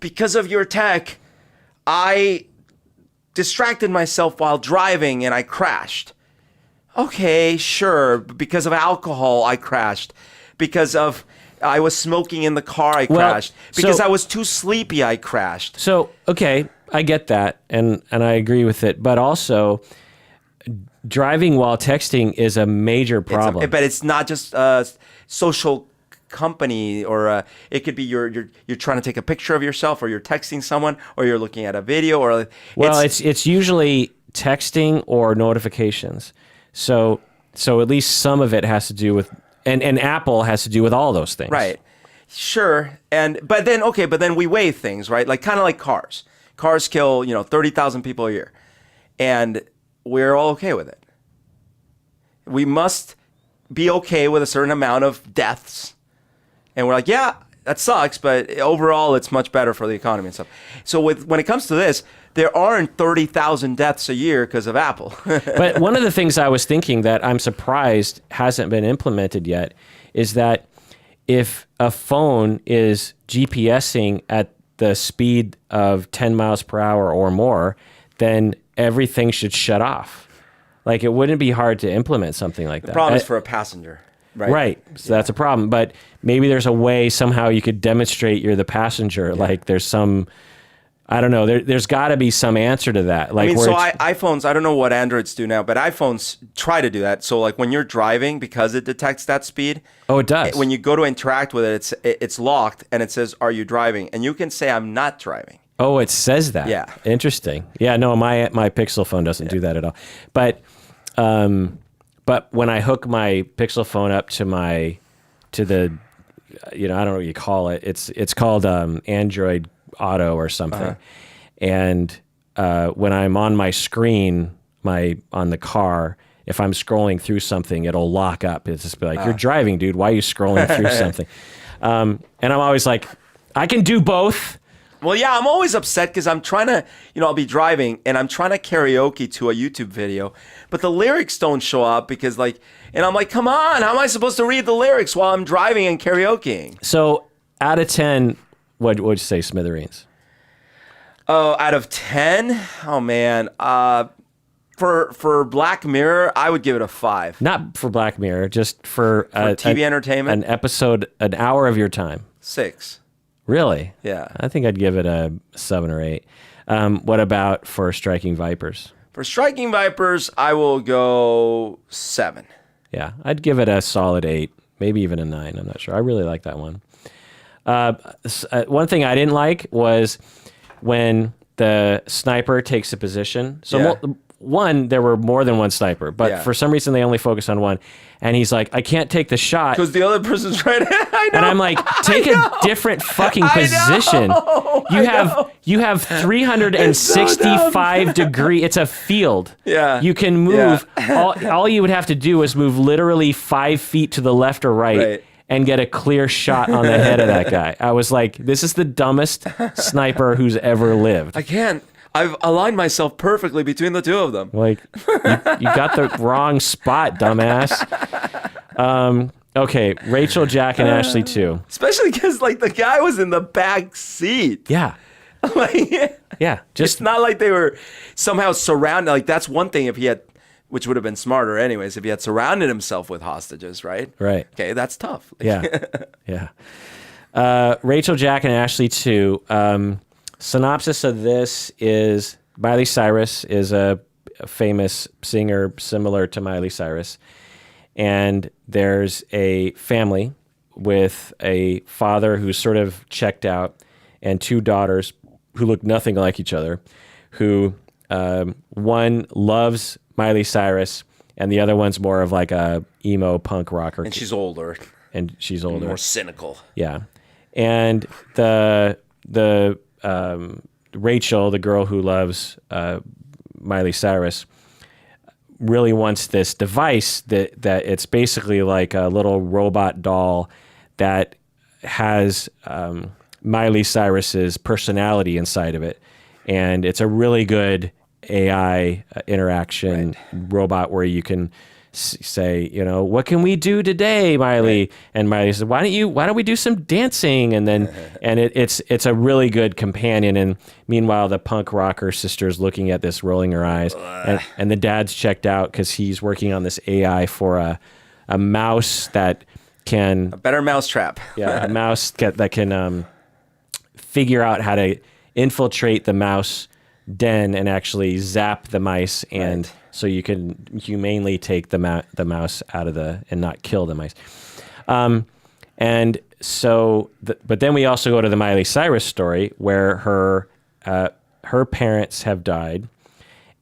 because of your tech, I distracted myself while driving and I crashed. Okay, sure. Because of alcohol, I crashed. Because of I was smoking in the car, I crashed. Because I was too sleepy, I crashed. So, okay, I get that, and I agree with it. But also, driving while texting is a major problem. But it's not just social company, or it could be you're trying to take a picture of yourself, or you're texting someone, or you're looking at a video, or it's usually texting or notifications. So at least some of it has to do with, and Apple has to do with all those things. Right. Sure. But then we weigh things, right? Like kind of like cars. Cars kill, 30,000 people a year. And we're all okay with it. We must be okay with a certain amount of deaths. And we're like, yeah, that sucks, but overall it's much better for the economy and stuff. So when it comes to this, there aren't 30,000 deaths a year because of Apple. But one of the things I was thinking that I'm surprised hasn't been implemented yet is that if a phone is GPSing at the speed of 10 miles per hour or more, then everything should shut off. Like it wouldn't be hard to implement something like that. The problem is for a passenger, right? Right. So that's a problem. But maybe there's a way somehow you could demonstrate you're the passenger. Yeah. Like there's some, I don't know, there's got to be some answer to that. Like, iPhones, I don't know what Androids do now, but iPhones try to do that. So like when you're driving, because it detects that speed. Oh, it does. When you go to interact with it, it's locked and it says, are you driving? And you can say, I'm not driving. Oh, it says that. Yeah. Interesting. Yeah, no, my Pixel phone doesn't do that at all. But when I hook my Pixel phone up to the, I don't know what you call it. It's called Android Auto or something. Uh-huh. And when I'm on my screen, on the car, if I'm scrolling through something, it'll lock up. It's just be like, you're driving, dude. Why are you scrolling through something? And I'm always like, I can do both. Well, yeah, I'm always upset because I'm trying to, I'll be driving and I'm trying to karaoke to a YouTube video, but the lyrics don't show up because and I'm like, come on, how am I supposed to read the lyrics while I'm driving and karaokeing? So out of 10, what'd you say, Smithereens? Oh, out of 10? Oh, man. For Black Mirror, I would give it a 5. Not for Black Mirror, just for TV entertainment? An episode, an hour of your time. 6. Really? Yeah. I think I'd give it a 7 or 8. What about for Striking Vipers? For Striking Vipers, I will go 7. Yeah, I'd give it a solid 8, maybe even a 9. I'm not sure. I really like that one. One thing I didn't like was when the sniper takes a position. So one, there were more than one sniper, but for some reason they only focus on one. And he's like, I can't take the shot. Because the other person's right. I know. And I'm like, take a different fucking position. You have 365 degree. It's a field. Yeah. You can move. Yeah. All you would have to do is move literally 5 feet to the left or right. And get a clear shot on the head of that guy. I was like, this is the dumbest sniper who's ever lived. I can't. I've aligned myself perfectly between the two of them. Like, you got the wrong spot, dumbass. Okay, Rachel, Jack, and Ashley too. Especially because the guy was in the back seat. Yeah. Yeah. It's not like they were somehow surrounded. That's one thing if he had, which would have been smarter anyways, if he had surrounded himself with hostages, right? Right. Okay, that's tough. Yeah. Yeah. Rachel, Jack, and Ashley too. Synopsis of this is Miley Cyrus is a famous singer similar to Miley Cyrus. And there's a family with a father who's sort of checked out and 2 daughters who look nothing like each other, who one loves Miley Cyrus and the other one's more of like a emo punk rocker. And she's older. More cynical. Yeah. And the Rachel, the girl who loves Miley Cyrus, really wants this device that it's basically like a little robot doll that has Miley Cyrus's personality inside of it. And it's a really good AI interaction robot where you can say, what can we do today, Miley? Right. And Miley says, why don't we do some dancing? And then, and it's a really good companion. And meanwhile, the punk rocker sister's looking at this, rolling her eyes, and the dad's checked out because he's working on this AI for a mouse that can... A better mousetrap. Yeah, a mouse that can figure out how to infiltrate the mouse den and actually zap the mice, and so you can humanely take the mouse out of and not kill the mice. And so, but then we also go to the Miley Cyrus story where her parents have died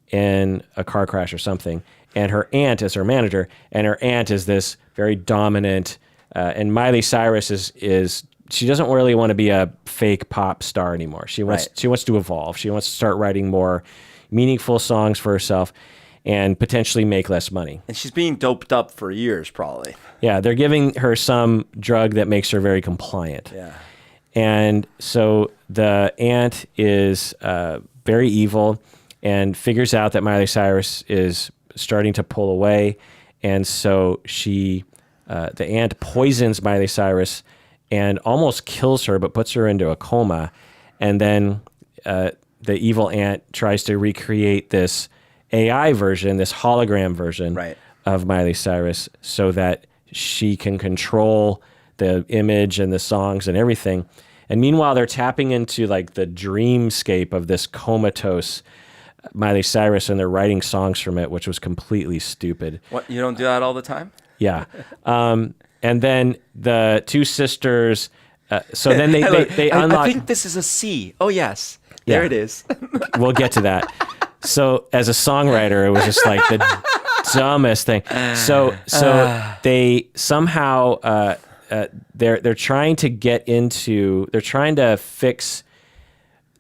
in a car crash or something, and her aunt is her manager, and her aunt is this very dominant, and Miley Cyrus is she doesn't really want to be a fake pop star anymore. She wants to evolve. She wants to start writing more meaningful songs for herself and potentially make less money. And she's being doped up for years, probably. Yeah, they're giving her some drug that makes her very compliant. Yeah. And so the aunt is very evil and figures out that Miley Cyrus is starting to pull away. And so the aunt poisons Miley Cyrus and almost kills her, but puts her into a coma. And then the evil aunt tries to recreate this AI version, this hologram version of Miley Cyrus, so that she can control the image and the songs and everything. And meanwhile, they're tapping into like the dreamscape of this comatose Miley Cyrus, and they're writing songs from it, which was completely stupid. What, you don't do that all the time? Yeah. And then the 2 sisters, so then they unlock... I think this is a C. Oh, yes. There it is. We'll get to that. So as a songwriter, it was just like the dumbest thing. So they somehow, they're trying to get into... They're trying to fix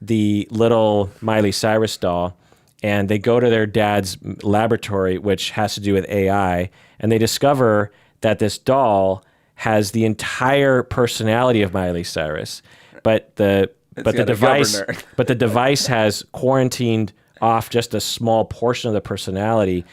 the little Miley Cyrus doll, and they go to their dad's laboratory, which has to do with AI, and they discover that this doll has the entire personality of Miley Cyrus, but the device has quarantined off just a small portion of the personality,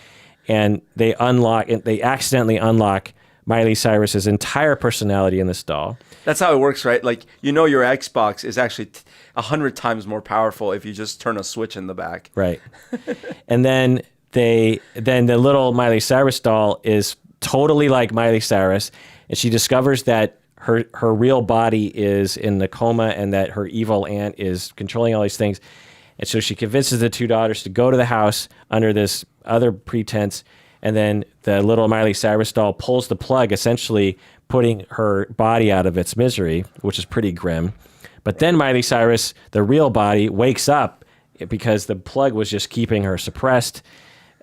and they accidentally unlock Miley Cyrus's entire personality in this doll. That's how it works, right? Like, your Xbox is actually 100 times more powerful if you just turn a switch in the back. Right. And then the little Miley Cyrus doll is totally like Miley Cyrus, and she discovers that her real body is in the coma and that her evil aunt is controlling all these things. And so she convinces the two daughters to go to the house under this other pretense, and then the little Miley Cyrus doll pulls the plug, essentially putting her body out of its misery, which is pretty grim. But then Miley Cyrus, the real body, wakes up because the plug was just keeping her suppressed.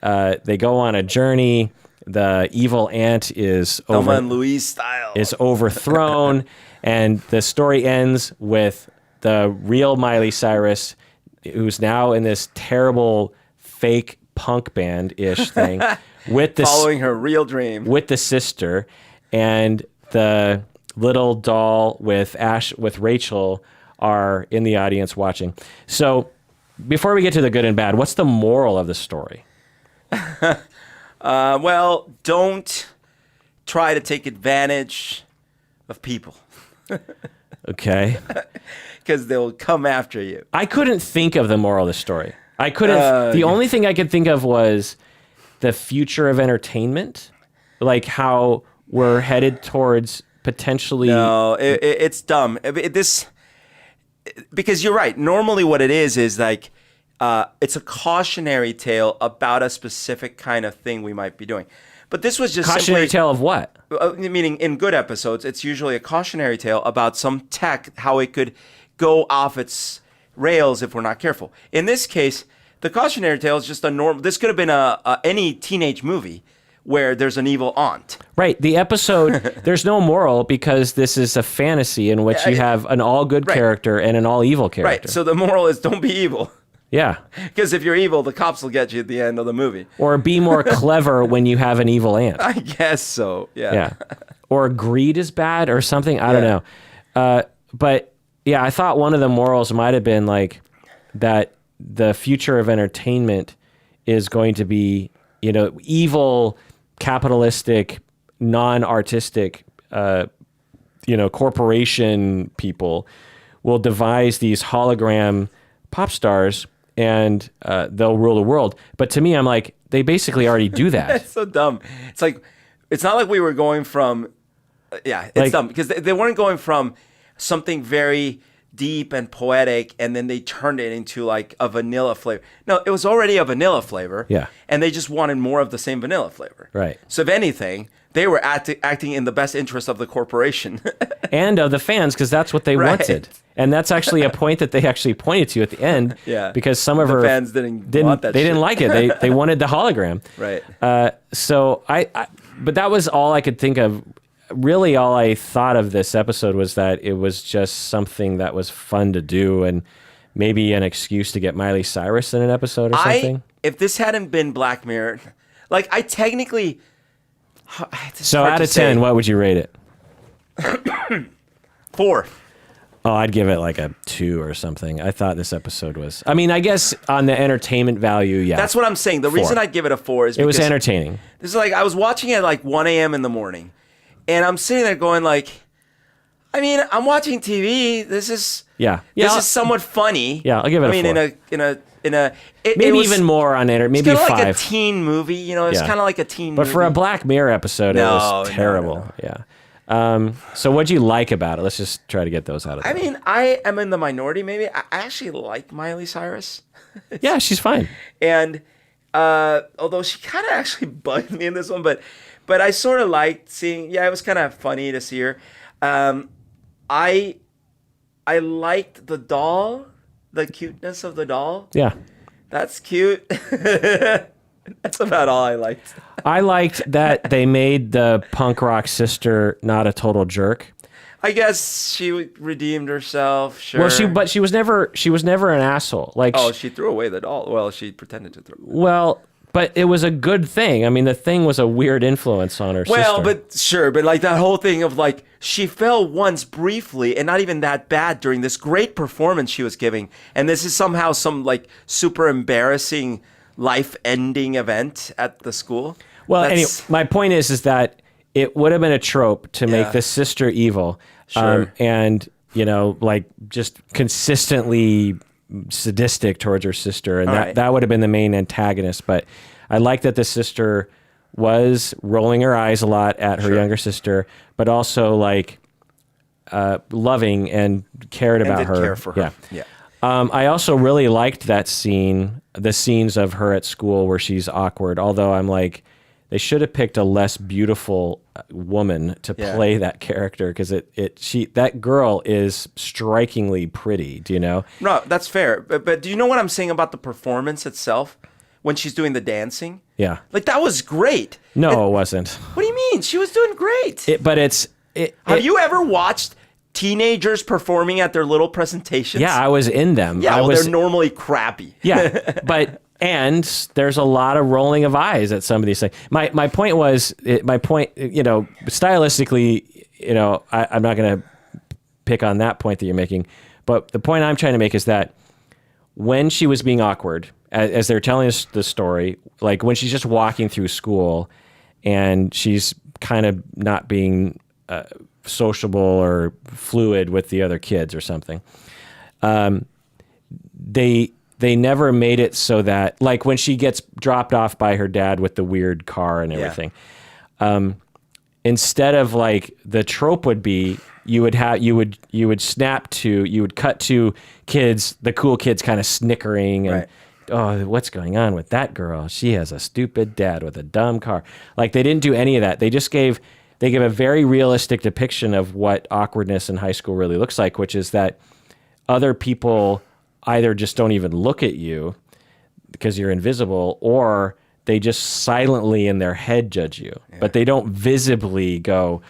They go on a journey. The evil aunt is Thelma and Louise style. Is overthrown, and the story ends with the real Miley Cyrus, who's now in this terrible fake punk band-ish thing, with this following her real dream with the sister, and the little doll with Rachel are in the audience watching. So, before we get to the good and bad, what's the moral of the story? Well, don't try to take advantage of people. Okay. Because they'll come after you. I couldn't think of the moral of the story. I couldn't. The only thing I could think of was the future of entertainment, like how we're headed towards potentially. No, it's dumb. Because you're right. Normally, what it is like. It's a cautionary tale about a specific kind of thing we might be doing. But this was just cautionary tale of what? Meaning, in good episodes, it's usually a cautionary tale about some tech, how it could go off its rails if we're not careful. In this case, the cautionary tale is just a normal. This could have been any teenage movie where there's an evil aunt. Right. The episode, there's no moral because this is a fantasy in which you have an all good character and an all evil character. Right. So the moral is don't be evil. Yeah. Because if you're evil, the cops will get you at the end of the movie. Or be more clever when you have an evil aunt. I guess so, yeah. Yeah. Or greed is bad or something. I don't know. But yeah, I thought one of the morals might have been like that the future of entertainment is going to be, evil, capitalistic, non-artistic, corporation people will devise these hologram pop stars and they'll rule the world. But to me, I'm like, they basically already do that. It's so dumb. It's like, it's not like we were going from, it's dumb because they weren't going from something very deep and poetic and then they turned it into like a vanilla flavor. No, it was already a vanilla flavor. Yeah. And they just wanted more of the same vanilla flavor. Right. So if anything, they were acting in the best interest of the corporation. And of the fans, because that's what they wanted. And that's actually a point that they actually pointed to at the end. Yeah. Because some of the her fans didn't want that They shit. didn't like it. They wanted the hologram. Right. So but that was all I could think of. Really, all I thought of this episode was that it was just something that was fun to do and maybe an excuse to get Miley Cyrus in an episode or something. If this hadn't been Black Mirror, like I technically... So out of 10, what would you rate it? 4. Oh, I'd give it like a 2 or something. I thought this episode was... I mean, I guess on the entertainment value, yeah. That's what I'm saying. The 4. reason I'd give it a 4 is because... It was entertaining. This is like, I was watching it at like 1 a.m. in the morning. And I'm sitting there going like... I mean, I'm watching TV. This is... Yeah. This is somewhat funny. Yeah, I'll give it a 4. Maybe even more on maybe it's 5. Like a 5. teen movie, it's kind of like a teen movie. But for a Black Mirror episode, it was terrible. No. Yeah. So what'd you like about it? Let's just try to get those out of the way. I mean, I am in the minority maybe. I actually like Miley Cyrus. Yeah, she's fine. And although she kind of actually bugged me in this one, but I sort of liked seeing, it was kind of funny to see her. I liked the doll, the cuteness of the doll. Yeah. That's cute. That's about all I liked. I liked that they made the punk rock sister not a total jerk. I guess she redeemed herself. Sure. Well, she was never an asshole. Like, Oh, she threw away the doll. Well, she pretended to throw it away. well, but it was a good thing. I mean, the thing was a weird influence on her Well, sister. but sure, but like that whole thing of like she fell once briefly and not even that bad during this great performance she was giving, and this is somehow some like super embarrassing life-ending event at the school. Well, anyway, my point is that it would have been a trope to make Yeah. the sister evil, Sure. and like just consistently sadistic towards her sister, and right. that would have been the main antagonist. But I like that the sister was rolling her eyes a lot at her younger sister, but also like loving and cared about did her. care for her. Yeah. I also really liked that scene, the scenes of her at school where she's awkward. Although I'm like, they should have picked a less beautiful woman to play that character, because that girl is strikingly pretty. Do you know? No, that's fair. But do you know what I'm saying about the performance itself when she's doing the dancing? Yeah. Like that was great. No, it wasn't. What do you mean? She was doing great. Have you ever watched teenagers performing at their little presentations? Yeah, I was in them. Yeah, they're normally crappy. Yeah, and there's a lot of rolling of eyes at some of these things. My point was, stylistically, I'm not going to pick on that point that you're making, but the point I'm trying to make is that when she was being awkward, as they're telling us the story, like when she's just walking through school and she's kind of not being sociable or fluid with the other kids or something, they never made it so that, like when she gets dropped off by her dad with the weird car and everything, instead of like the trope would be, you would cut to kids, the cool kids kind of snickering and, oh, what's going on with that girl? She has a stupid dad with a dumb car. Like they didn't do any of that. They just gave a very realistic depiction of what awkwardness in high school really looks like, which is that other people either just don't even look at you because you're invisible, or they just silently in their head judge you, but they don't visibly go,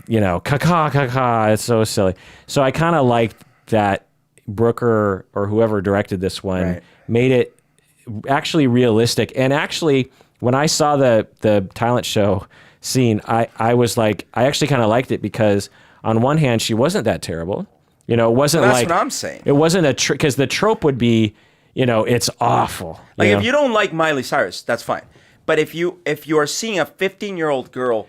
caca, it's so silly. So I kind of liked that Brooker or whoever directed this one made it actually realistic. And actually, when I saw the talent show scene, I was like, I actually kind of liked it, because on one hand, she wasn't that terrible. It wasn't That's like, what I'm saying. It wasn't because the trope would be, it's awful. Like if you don't like Miley Cyrus, that's fine. But if you are seeing a 15-year-old girl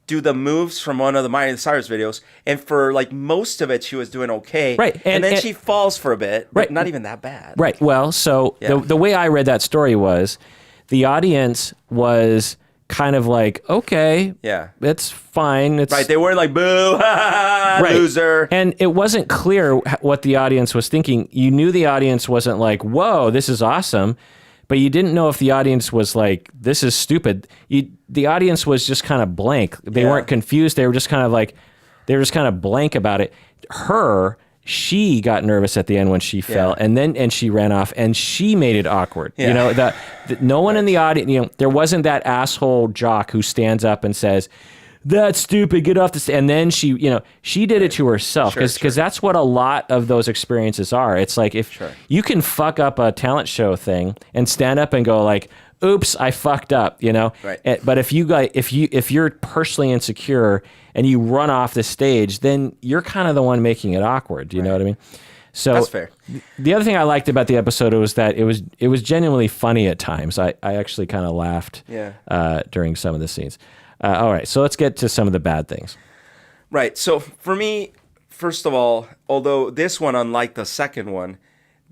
do the moves from one of the Miley Cyrus videos, and for like most of it she was doing okay, right, and then she falls for a bit, right, but not even that bad. Right. Well, so the way I read that story was, the audience was kind of like, okay, it's fine. It's right. They weren't like, boo, loser. And it wasn't clear what the audience was thinking. You knew the audience wasn't like, whoa, this is awesome, but you didn't know if the audience was like, this is stupid. The audience was just kind of blank. They weren't confused. They were just kind of like, blank about it. She got nervous at the end when she fell, and she ran off, and she made it awkward. No one in the audience, there wasn't that asshole jock who stands up and says, "That's stupid, get off the stage." And then she did it to herself, because that's what a lot of those experiences are. It's like, if you can fuck up a talent show thing and stand up and go like, "Oops, I fucked up," Right. But if you're personally insecure and you run off the stage, then you're kind of the one making it awkward. Do you know what I mean? So that's fair. The other thing I liked about the episode was that it was genuinely funny at times. I actually kind of laughed during some of the scenes. All right, so let's get to some of the bad things. Right. So for me, first of all, although this one, unlike the second one,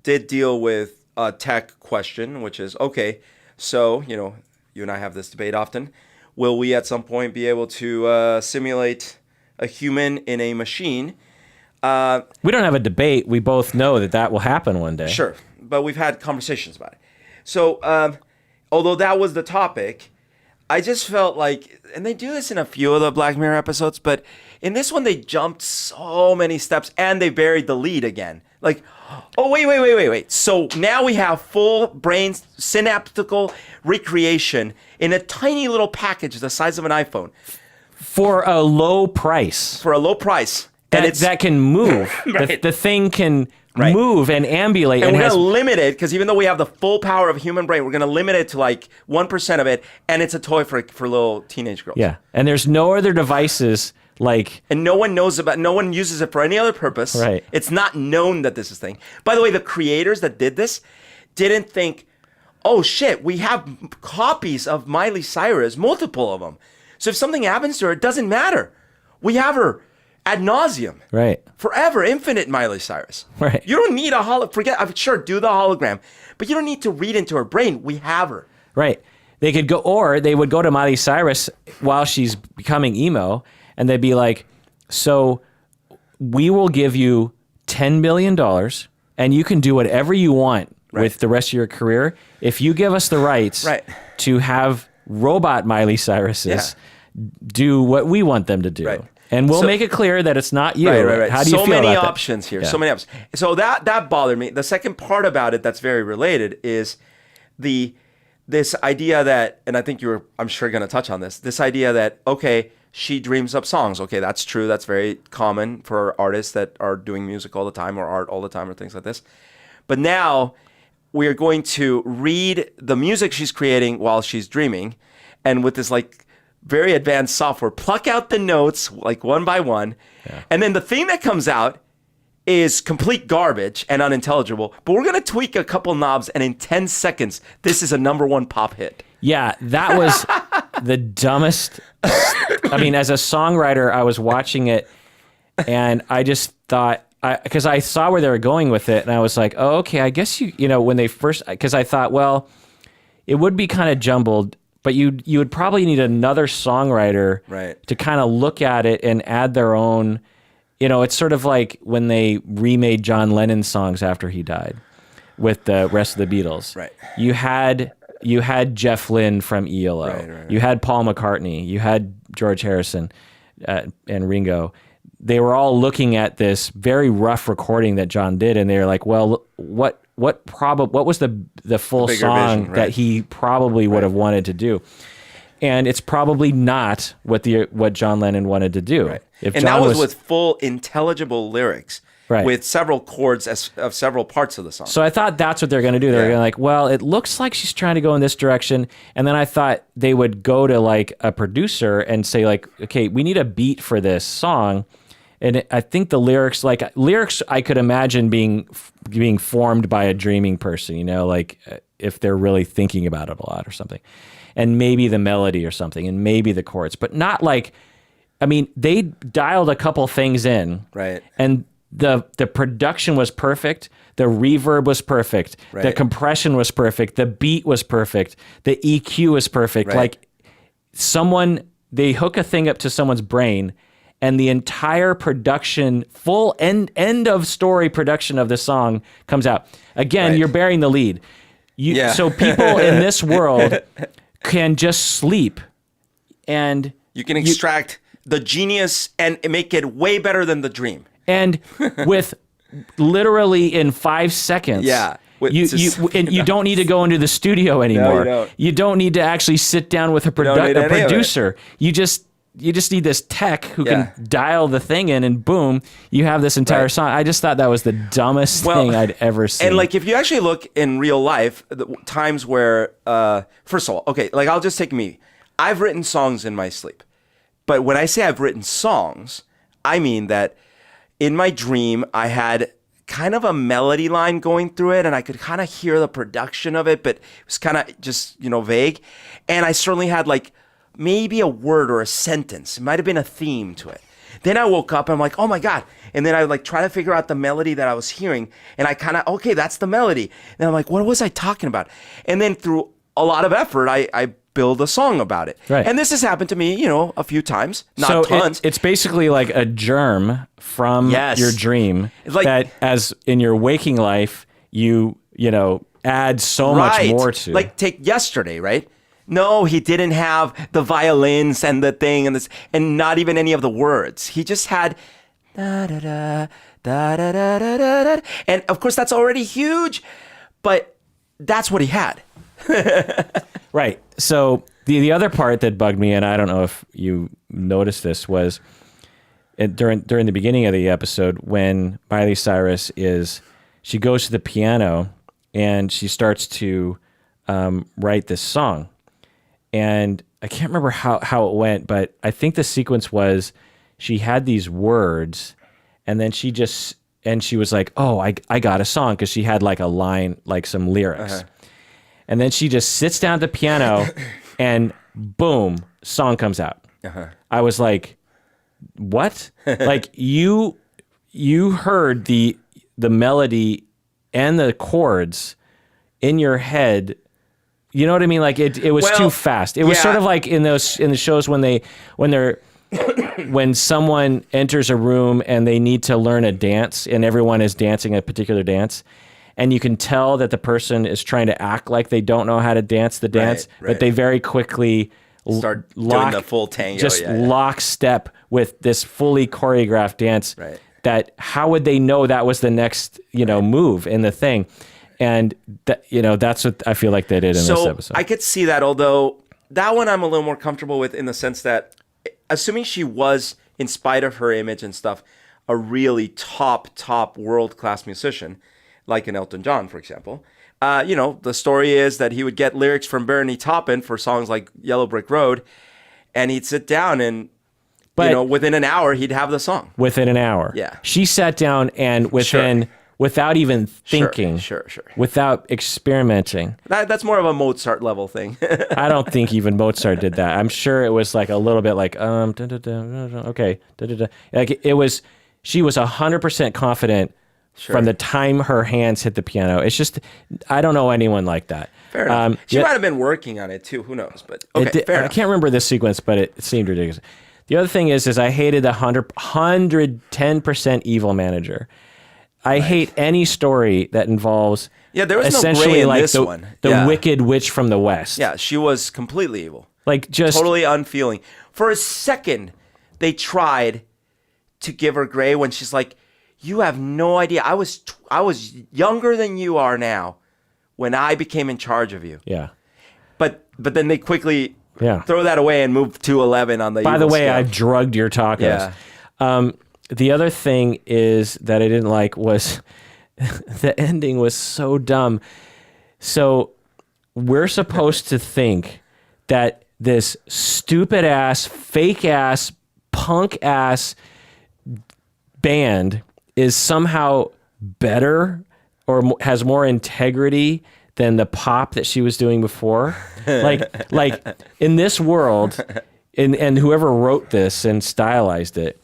did deal with a tech question, which is, okay, so, you and I have this debate often. Will we at some point be able to simulate a human in a machine? We don't have a debate. We both know that will happen one day. Sure, but we've had conversations about it. So, although that was the topic, I just felt like, and they do this in a few of the Black Mirror episodes, but in this one they jumped so many steps and they buried the lead again. Like, oh, wait. So now we have full brain synaptical recreation in a tiny little package the size of an iPhone. For a low price. that can move. Right. The thing can Right. move and ambulate. And we're has, going to limit it because even though we have the full power of human brain, we're going to limit it to like 1% of it. And it's a toy for little teenage girls. yeah. And there's no other devices like. And no one uses it for any other purpose. Right. It's not known that this is a thing. By the way, the creators that did this didn't think, oh shit, we have copies of Miley Cyrus, multiple of them. So if something happens to her, it doesn't matter. We have her ad nauseum. Right. Forever, infinite Miley Cyrus. Right. You don't need sure, do the hologram, but you don't need to read into her brain. We have her. Right. They could go, or they would go to Miley Cyrus while she's becoming emo, and they'd be like, so we will give you $10 million, and you can do whatever you want with the rest of your career if you give us the rights to have robot Miley Cyruses do what we want them to do. Right. And we'll make it clear that it's not you. Right. How do you so feel many about options that? here. Yeah. So many options. So that bothered me. The second part about it that's very related is this idea that, and I think I'm sure going to touch on this idea that, okay, she dreams up songs. Okay, that's true. That's very common for artists that are doing music all the time or art all the time or things like this. But now we are going to read the music she's creating while she's dreaming, and with this like very advanced software, pluck out the notes like one by one. Yeah. And then the thing that comes out is complete garbage and unintelligible, but we're going to tweak a couple knobs, and in 10 seconds, this is a #1 pop hit. Yeah, that was the dumbest. I mean, as a songwriter, I was watching it, and I just thought, because I saw where they were going with it, and I was like, oh, okay, I guess when they first, because I thought, well, it would be kind of jumbled, but you would probably need another songwriter to kind of look at it and add their own. It's sort of like when they remade John Lennon's songs after he died with the rest of the Beatles. Right. You had Jeff Lynne from ELO. Right. You had Paul McCartney. You had George Harrison and Ringo. They were all looking at this very rough recording that John did, and they were like, well, what was the full song vision, that he probably would have wanted to do? And it's probably not what John Lennon wanted to do. Right. If and John that was with full intelligible lyrics, with several chords of several parts of the song. So I thought that's what they're going to do. They're going to like, well, it looks like she's trying to go in this direction. And then I thought they would go to like a producer and say like, okay, we need a beat for this song. And I think the lyrics I could imagine being formed by a dreaming person, like if they're really thinking about it a lot or something. And maybe the melody or something, and maybe the chords, but not like, I mean, they dialed a couple things in. Right. And the production was perfect. The reverb was perfect. Right. The compression was perfect. The beat was perfect. The EQ was perfect. Right. Like they hook a thing up to someone's brain, and the entire production, full end of story production of the song comes out. Again, you're bearing the lead. So people in this world can just sleep, and you can extract the genius and make it way better than the dream. And with literally in 5 seconds, you don't need to go into the studio anymore. No, you don't need to actually sit down with a producer. You just need this tech who can dial the thing in, and boom, you have this entire song. I just thought that was the dumbest thing I'd ever seen. And like, if you actually look in real life, the times where, first of all, okay, like I'll just take me. I've written songs in my sleep. But when I say I've written songs, I mean that in my dream, I had kind of a melody line going through it, and I could kind of hear the production of it, but it was kind of just, vague. And I certainly had like maybe a word or a sentence. It might have been a theme to it. Then I woke up and I'm like, oh my God. And then I would like try to figure out the melody that I was hearing. And I kind of, okay, that's the melody. And I'm like, what was I talking about? And then through a lot of effort, I build a song about it. Right. And this has happened to me, a few times, not tons. It's basically like a germ from your dream that as in your waking life, you add so much more to. Like take yesterday, right? No, he didn't have the violins and the thing and not even any of the words. He just had da da da da da da da da da. And of course that's already huge, but that's what he had. Right. So the other part that bugged me, and I don't know if you noticed this, was during the beginning of the episode when Miley Cyrus she goes to the piano and she starts to write this song. And I can't remember how it went, but I think the sequence was she had these words and then she was like, oh, I got a song, because she had like a line, like some lyrics. And then she just sits down at the piano and boom, song comes out. I was like, what? Like you heard the melody and the chords in your head. You know what I mean? Like it was too fast. It was sort of like in the shows when someone enters a room and they need to learn a dance and everyone is dancing a particular dance, and you can tell that the person is trying to act like they don't know how to dance the dance, but they very quickly start doing the full tango. Lock step with this fully choreographed dance. Right. That how would they know that was the next move in the thing? And that's what I feel like they did in this episode. I could see that, although that one I'm a little more comfortable with, in the sense that, assuming she was, in spite of her image and stuff, a really top world-class musician, like an Elton John, for example. The story is that he would get lyrics from Bernie Taupin for songs like Yellow Brick Road, and he'd sit down and, within an hour, he'd have the song. Within an hour. Yeah. She sat down and without even thinking, sure, without experimenting. That's more of a Mozart level thing. I don't think even Mozart did that. I'm sure it was like a little bit like okay, like it was. She was 100% confident from the time her hands hit the piano. It's just I don't know anyone like that. Fair enough. She might have been working on it too. Who knows? But okay, fair enough. I can't remember this sequence, but it seemed ridiculous. The other thing is I hated the 110% evil manager. I hate any story that involves there was essentially no gray in like this one. The wicked witch from the West. Yeah, she was completely evil. Like just totally unfeeling. For a second, they tried to give her gray when she's like, "You have no idea. I was younger than you are now when I became in charge of you." Yeah. But then they quickly throw that away and move to 11 on the. By the way, scale. I've drugged your tacos. Yeah. The other thing is that I didn't like was the ending was so dumb. So we're supposed to think that this stupid ass, fake ass, punk ass band is somehow better or has more integrity than the pop that she was doing before. like in this world, and whoever wrote this and stylized it,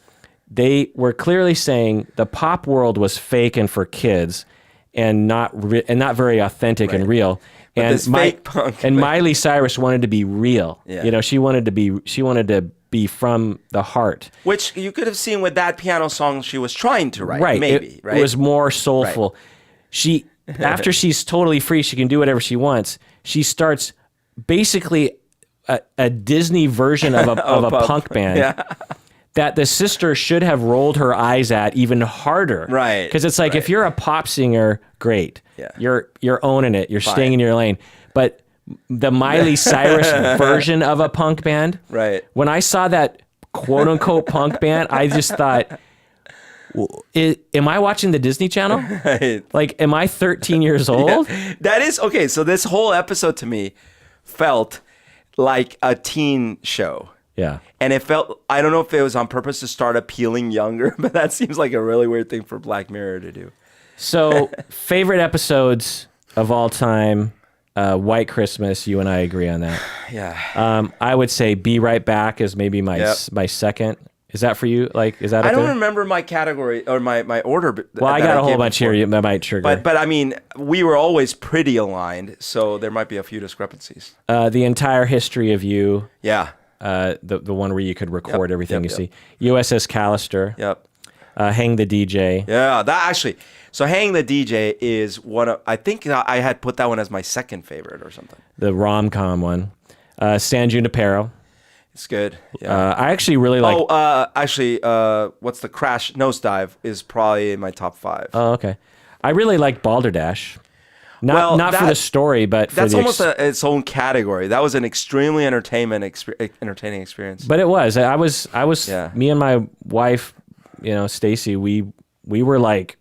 they were clearly saying the pop world was fake and for kids, and not very authentic and real. But and this fake punk, Miley Cyrus wanted to be real. Yeah. She wanted to be from the heart. Which you could have seen with that piano song she was trying to write. Right. Maybe. It was more soulful. Right. After she's totally free, she can do whatever she wants. She starts basically a Disney version of a punk band. Yeah. That the sister should have rolled her eyes at even harder. Right. Because it's like, if you're a pop singer, great. Yeah. You're owning it. You're staying in your lane. But the Miley Cyrus version of a punk band, right? When I saw that quote unquote punk band, I just thought, am I watching the Disney Channel? Right. Like, am I 13 years old? Yeah. That is, okay, so this whole episode to me felt like a teen show. Yeah. And it felt, I don't know if it was on purpose to start appealing younger, but that seems like a really weird thing for Black Mirror to do. So, favorite episodes of all time, White Christmas, you and I agree on that. Yeah. I would say Be Right Back is maybe my second. Is that for you? Like, is that I up don't there? remember my category or my order. Well, I got a whole bunch here. You might trigger. But I mean, we were always pretty aligned, so there might be a few discrepancies. The entire history of you. Yeah. The one where you could record everything you see. USS Callister. Yep. Hang the DJ. Yeah, that actually. So Hang the DJ is one of, I think I had put that one as my second favorite or something. The rom-com one. San Junipero. It's good. Yeah. I actually really like. What's the Crash Nosedive is probably in my top 5. Oh, okay. I really like Balderdash. Not for the story, but for that's the almost its own category. That was an extremely entertaining experience. But it was. I was. Yeah. Me and my wife Stacy, we were like,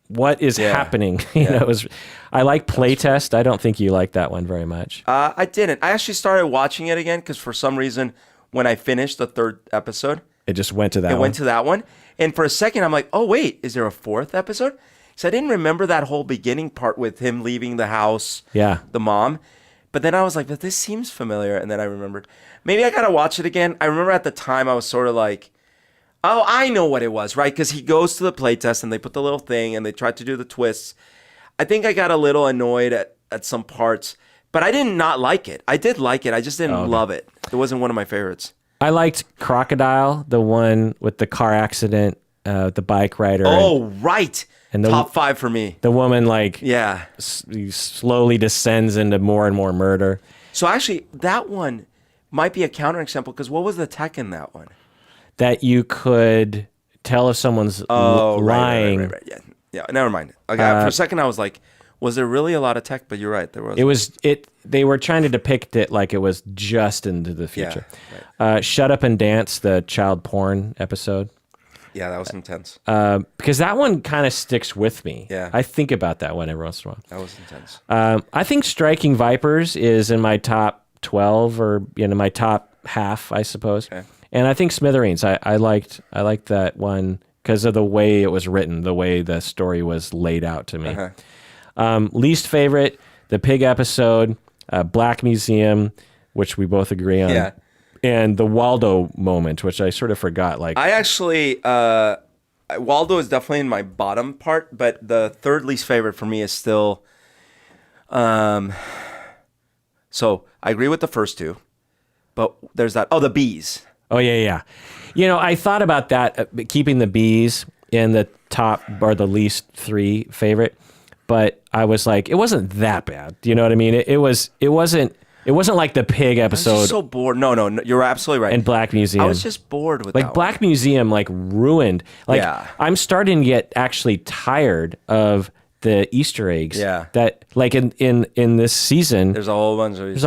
what is happening? It was. I like Playtest. I don't think you like that one very much. I didn't. I actually started watching it again because for some reason, when I finished the third episode, it just went to that. It went to that one, and for a second, I'm like, oh wait, is there a fourth episode? So I didn't remember that whole beginning part with him leaving the house. Yeah. The mom. But then I was like, but this seems familiar, and then I remembered. Maybe I gotta watch it again. I remember at the time I was sort of like, oh, I know what it was, right? Because he goes to the playtest and they put the little thing and they tried to do the twists. I think I got a little annoyed at some parts, but I did not like it. I did like it. I just didn't love it. It wasn't one of my favorites. I liked Crocodile, the one with the car accident, the bike rider. Oh, right. And the, top 5 for me. The woman, slowly descends into more and more murder. So actually, that one might be a counterexample because what was the tech in that one? That you could tell if someone's lying. Right. Yeah. Never mind. Okay. For a second, I was like, was there really a lot of tech? But you're right. There was. They were trying to depict it like it was just into the future. Yeah, right. Shut Up and Dance, the child porn episode. Yeah, that was intense. Because that one kind of sticks with me. Yeah. I think about that one every once in a while. That was intense. I think Striking Vipers is in my top 12 or my top half, I suppose. Okay. And I think Smithereens, I liked that one because of the way it was written, the way the story was laid out to me. Uh-huh. Least favorite, the pig episode, Black Museum, which we both agree on. Yeah. And the Waldo moment, which I sort of forgot. I actually, Waldo is definitely in my bottom part, but the third least favorite for me is still, so I agree with the first two, but there's that, the bees. Oh, yeah. I thought about that, keeping the bees in the top or the least 3 favorite, but I was like, it wasn't that bad. Do you know what I mean? It wasn't like the pig episode. I was just so bored. No, you're absolutely right. And Black Museum. I was just bored with that Black one. Museum ruined. I'm starting to get actually tired of the Easter eggs. Yeah. That in this season. There's a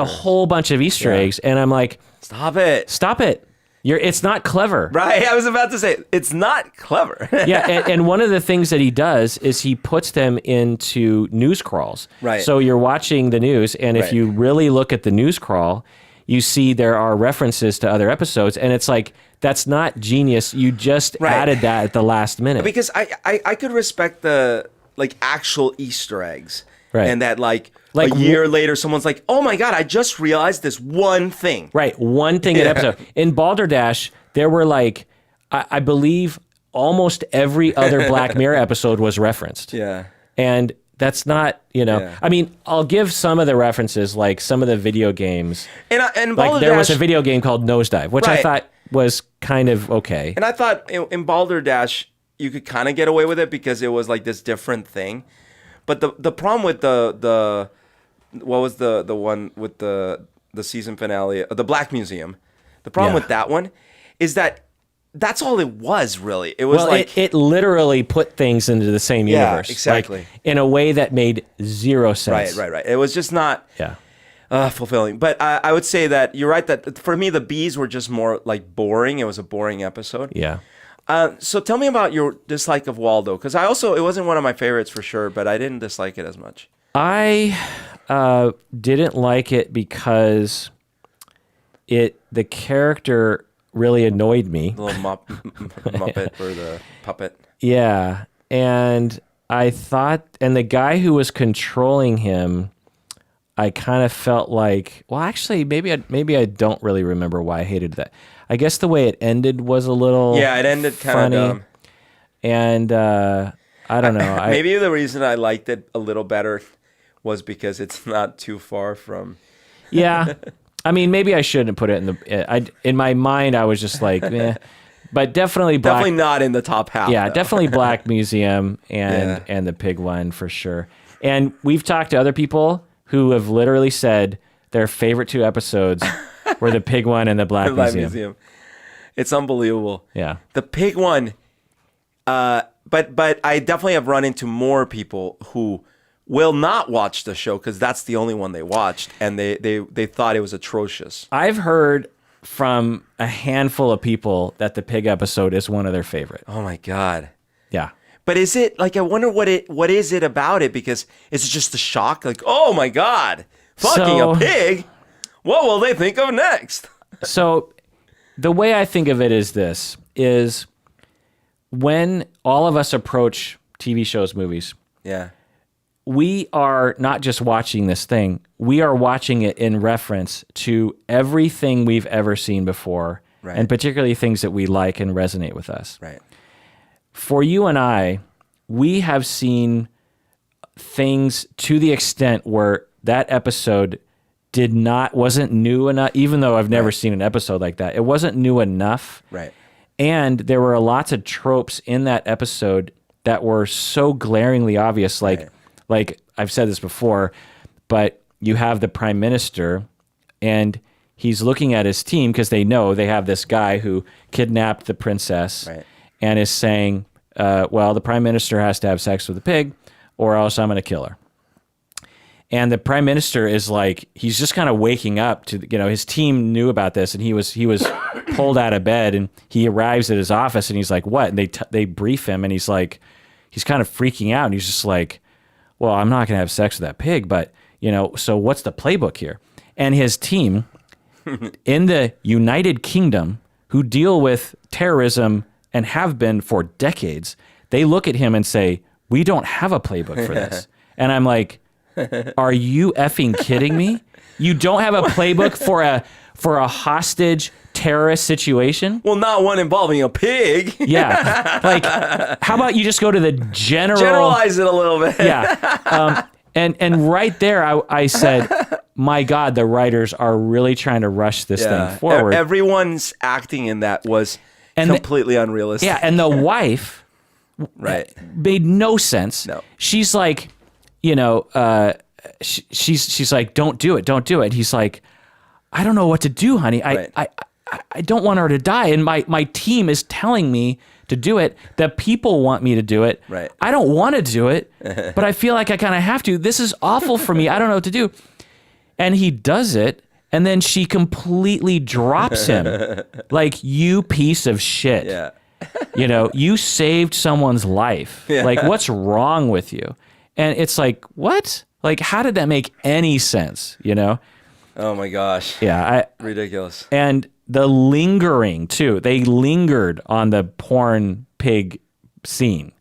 whole bunch of Easter eggs, and I'm like, stop it. It's not clever. Right. I was about to say, it's not clever. Yeah. And one of the things that he does is he puts them into news crawls. Right. So you're watching the news, and if you really look at the news crawl, you see there are references to other episodes, and it's like, that's not genius. You just added that at the last minute. Because I could respect the actual Easter eggs. Right. And that a year later, someone's like, oh my God, I just realized this one thing. Right. One thing in episode. In Balderdash, there were I believe almost every other Black Mirror episode was referenced. Yeah. And that's not, I mean, I'll give some of the references, like some of the video games. And Balderdash, there was a video game called Nosedive, which I thought was kind of okay. And I thought in Balderdash, you could kind of get away with it because it was this different thing. But the problem with the what was the one with the season finale, the Black Museum? The problem with that one is that that's all it was, really. It was it literally put things into the same universe. Exactly. In a way that made zero sense. Right. It was just not fulfilling. But I would say that you're right that for me, the bees were just more boring. It was a boring episode. Yeah. So tell me about your dislike of Waldo, because it wasn't one of my favorites for sure, but I didn't dislike it as much. I didn't like it because the character really annoyed me. The little Muppet or the puppet. Yeah, and I thought, and the guy who was controlling him, I kind of felt like, well, actually, maybe I don't really remember why I hated that. I guess the way it ended was a little it ended kind of dumb. And I don't know. Maybe the reason I liked it a little better was because it's not too far from. Yeah, I mean, maybe I shouldn't put it in my mind. I was just like, but definitely not in the top half. Yeah, though. Definitely Black Museum and the pig one for sure. And we've talked to other people who have literally said their favorite 2 episodes were the pig one and the Black Museum. It's unbelievable. Yeah. The pig one, but I definitely have run into more people who will not watch the show because that's the only one they watched, and they thought it was atrocious. I've heard from a handful of people that the pig episode is one of their favorite. Oh my God. Yeah. But is it like, I wonder what is it about it? Because it's just a shock. Like, oh my God, fucking a pig. What will they think of next? So the way I think of it is this, is when all of us approach TV shows, movies, Yeah. we are not just watching this thing, we are watching it in reference to everything we've ever seen before, Right. and particularly things that we like and resonate with us. Right. For you and I, we have seen things to the extent where that episode wasn't new enough, even though I've never seen an episode like that. It wasn't new enough. Right. And there were lots of tropes in that episode that were so glaringly obvious. Like I've said this before, but you have the prime minister and he's looking at his team because they know they have this guy who kidnapped the princess, Right. and is saying, well, the prime minister has to have sex with the pig or else I'm going to kill her. And the prime minister is like, he's just kind of waking up to, his team knew about this, and he was pulled out of bed, and he arrives at his office and he's like, what? And they brief him, and he's like, he's kind of freaking out, and he's just like, well, I'm not going to have sex with that pig, but so what's the playbook here? And his team in the United Kingdom, who deal with terrorism and have been for decades, they look at him and say, we don't have a playbook for this. And I'm like, are you effing kidding me? You don't have a playbook for a hostage terrorist situation? Well, not one involving a pig. Yeah. Like, how about you just go to the Generalize it a little bit. Yeah. And right there, I said, my God, the writers are really trying to rush this thing forward. Everyone's acting in that was completely unrealistic. Yeah, and the wife Right. made no sense. No. She's like, she's like, don't do it. And he's like, I don't know what to do, honey. Right. I don't want her to die. And my team is telling me to do it. The people want me to do it. Right. I don't want to do it, but I feel like I kind of have to. This is awful for me. I don't know what to do. And he does it. And then she completely drops him. Like, you piece of shit. Yeah. You saved someone's life. Yeah. Like, what's wrong with you? And it's like, what? Like, how did that make any sense? Oh my gosh. Yeah. Ridiculous. And the lingering too. They lingered on the porn pig scene.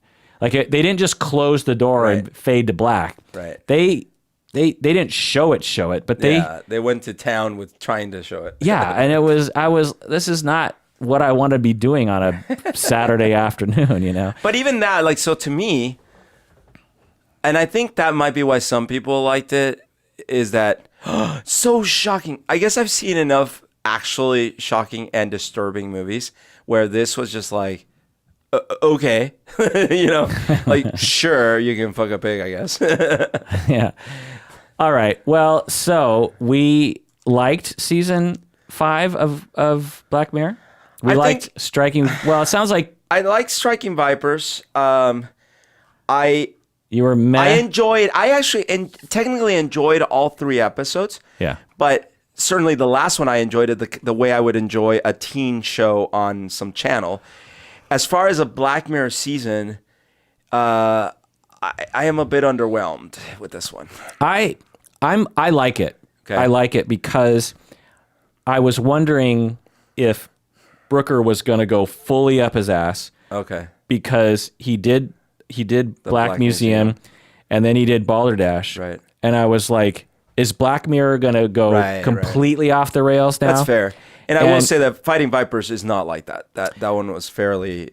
Like, they didn't just close the door and fade to black. Right. They didn't show it, but they went to town with trying to show it. yeah. And this is not what I want to be doing on a Saturday afternoon, But even that, like, so to me, and I think that might be why some people liked it, is that so shocking. I guess I've seen enough actually shocking and disturbing movies where this was just like, okay, like, sure, you can fuck a pig, I guess. Yeah. All right. Well, so we liked season 5 of Black Mirror. We liked striking. Well, it sounds like I like Striking Vipers. I you were mad. I actually technically enjoyed all 3 episodes. Yeah. But certainly the last one I enjoyed it the way I would enjoy a teen show on some channel. As far as a Black Mirror season, I am a bit underwhelmed with this one. I like it. Okay. I like it because I was wondering if Brooker was going to go fully up his ass. Okay. Because he did Black Museum, and then he did Balderdash. Right. And I was like, is Black Mirror going to go completely off the rails now? That's fair. And I will say that Fighting Vipers is not like that. That one was fairly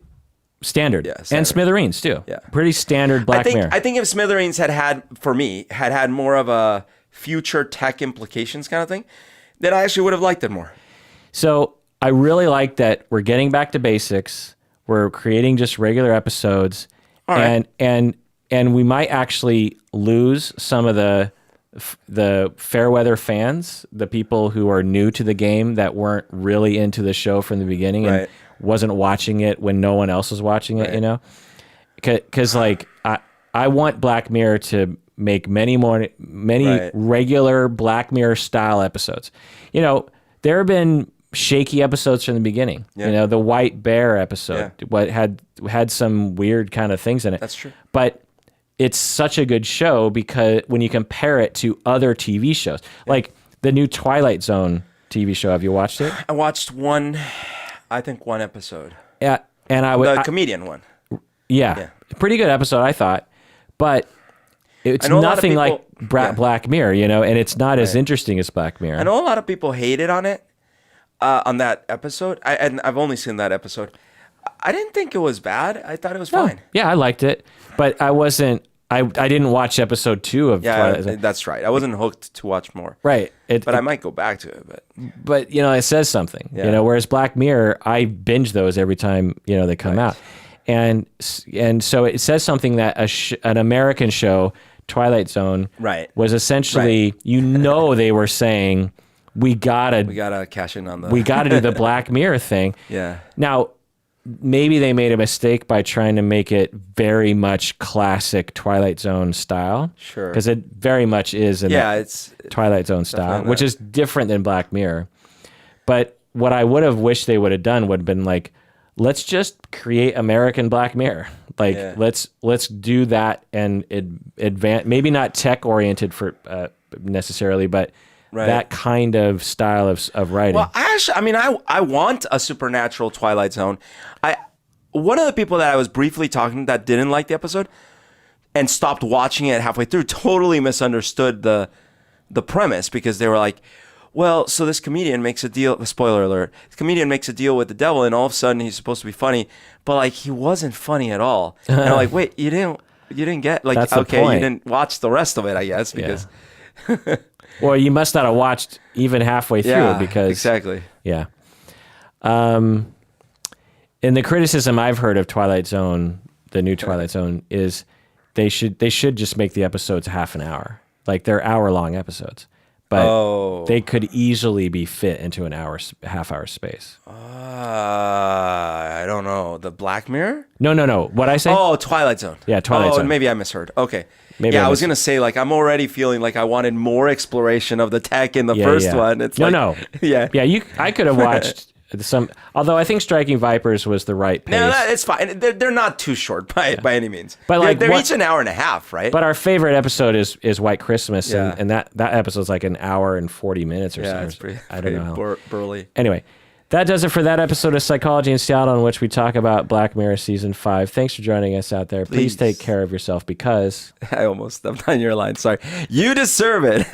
standard. Yeah, standard. And Smithereens too. Yeah. Pretty standard Black Mirror. I think if Smithereens had more of a future tech implications kind of thing, then I actually would have liked it more. So I really like that we're getting back to basics. We're creating just regular episodes. All right. And we might actually lose some of the Fairweather fans, the people who are new to the game that weren't really into the show from the beginning and wasn't watching it when no one else was watching it, Because like I want Black Mirror to make many regular Black Mirror style episodes. There have been shaky episodes from the beginning. Yeah. You know, the White Bear episode, what had some weird kind of things in it. That's true. But it's such a good show because when you compare it to other TV shows, like the new Twilight Zone TV show. Have you watched it? I watched one episode. Yeah, and The comedian one. Yeah, pretty good episode, I thought, but it's nothing like Black Mirror, you know, and it's not as interesting as Black Mirror. I know a lot of people hated on it, on that episode. And I've only seen that episode. I didn't think it was bad. I thought it was fine. Yeah, I liked it, but I wasn't. I didn't watch episode 2 of Twilight Zone. That's right. I wasn't hooked to watch more. Right. But I might go back to it. But you know, it says something. Yeah. You know, whereas Black Mirror, I binge those every time they come out, and so it says something that an American show, Twilight Zone, was essentially they were saying we gotta cash in on the we gotta do the Black Mirror thing. Yeah. Now, maybe they made a mistake by trying to make it very much classic Twilight Zone style. Sure. Because it very much is it's Twilight Zone style, which is different than Black Mirror. But what I would have wished they would have done would have been like, let's just create American Black Mirror. Like, let's do that and advance, maybe not tech oriented for necessarily, but that kind of style of writing. Well, I want a supernatural Twilight Zone. One of the people that I was briefly talking to that didn't like the episode and stopped watching it halfway through totally misunderstood the premise, because they were like, well, so this comedian makes a deal, spoiler alert, this comedian makes a deal with the devil, and all of a sudden he's supposed to be funny, but like he wasn't funny at all. And I'm like, wait, you didn't get, like, That's the okay, point. you didn't watch the rest of it, I guess, because Well, you must not have watched even halfway through because exactly. Yeah. And the criticism I've heard of Twilight Zone, the new Twilight Zone, is they should just make the episodes half an hour. Like they're hour-long episodes. But they could easily be fit into half-hour space. I don't know. The Black Mirror? No. What I say? Oh, Twilight Zone. Yeah, Twilight Zone. Maybe I misheard. Okay. Maybe I was going to say, like, I'm already feeling like I wanted more exploration of the tech in the first one. It's no. Yeah. Yeah, I could have watched some, although I think Striking Vipers was the right pace. No, it's fine. They're not too short by any means. But like they're each an hour and a half, right? But our favorite episode is White Christmas, Yeah. and that episode's like an hour and 40 minutes or so. It's pretty, I don't know. burly. Anyway, that does it for that episode of Psychology in Seattle, in which we talk about Black Mirror Season 5. Thanks for joining us out there. Please take care of yourself because... I almost stepped on your line. Sorry. You deserve it.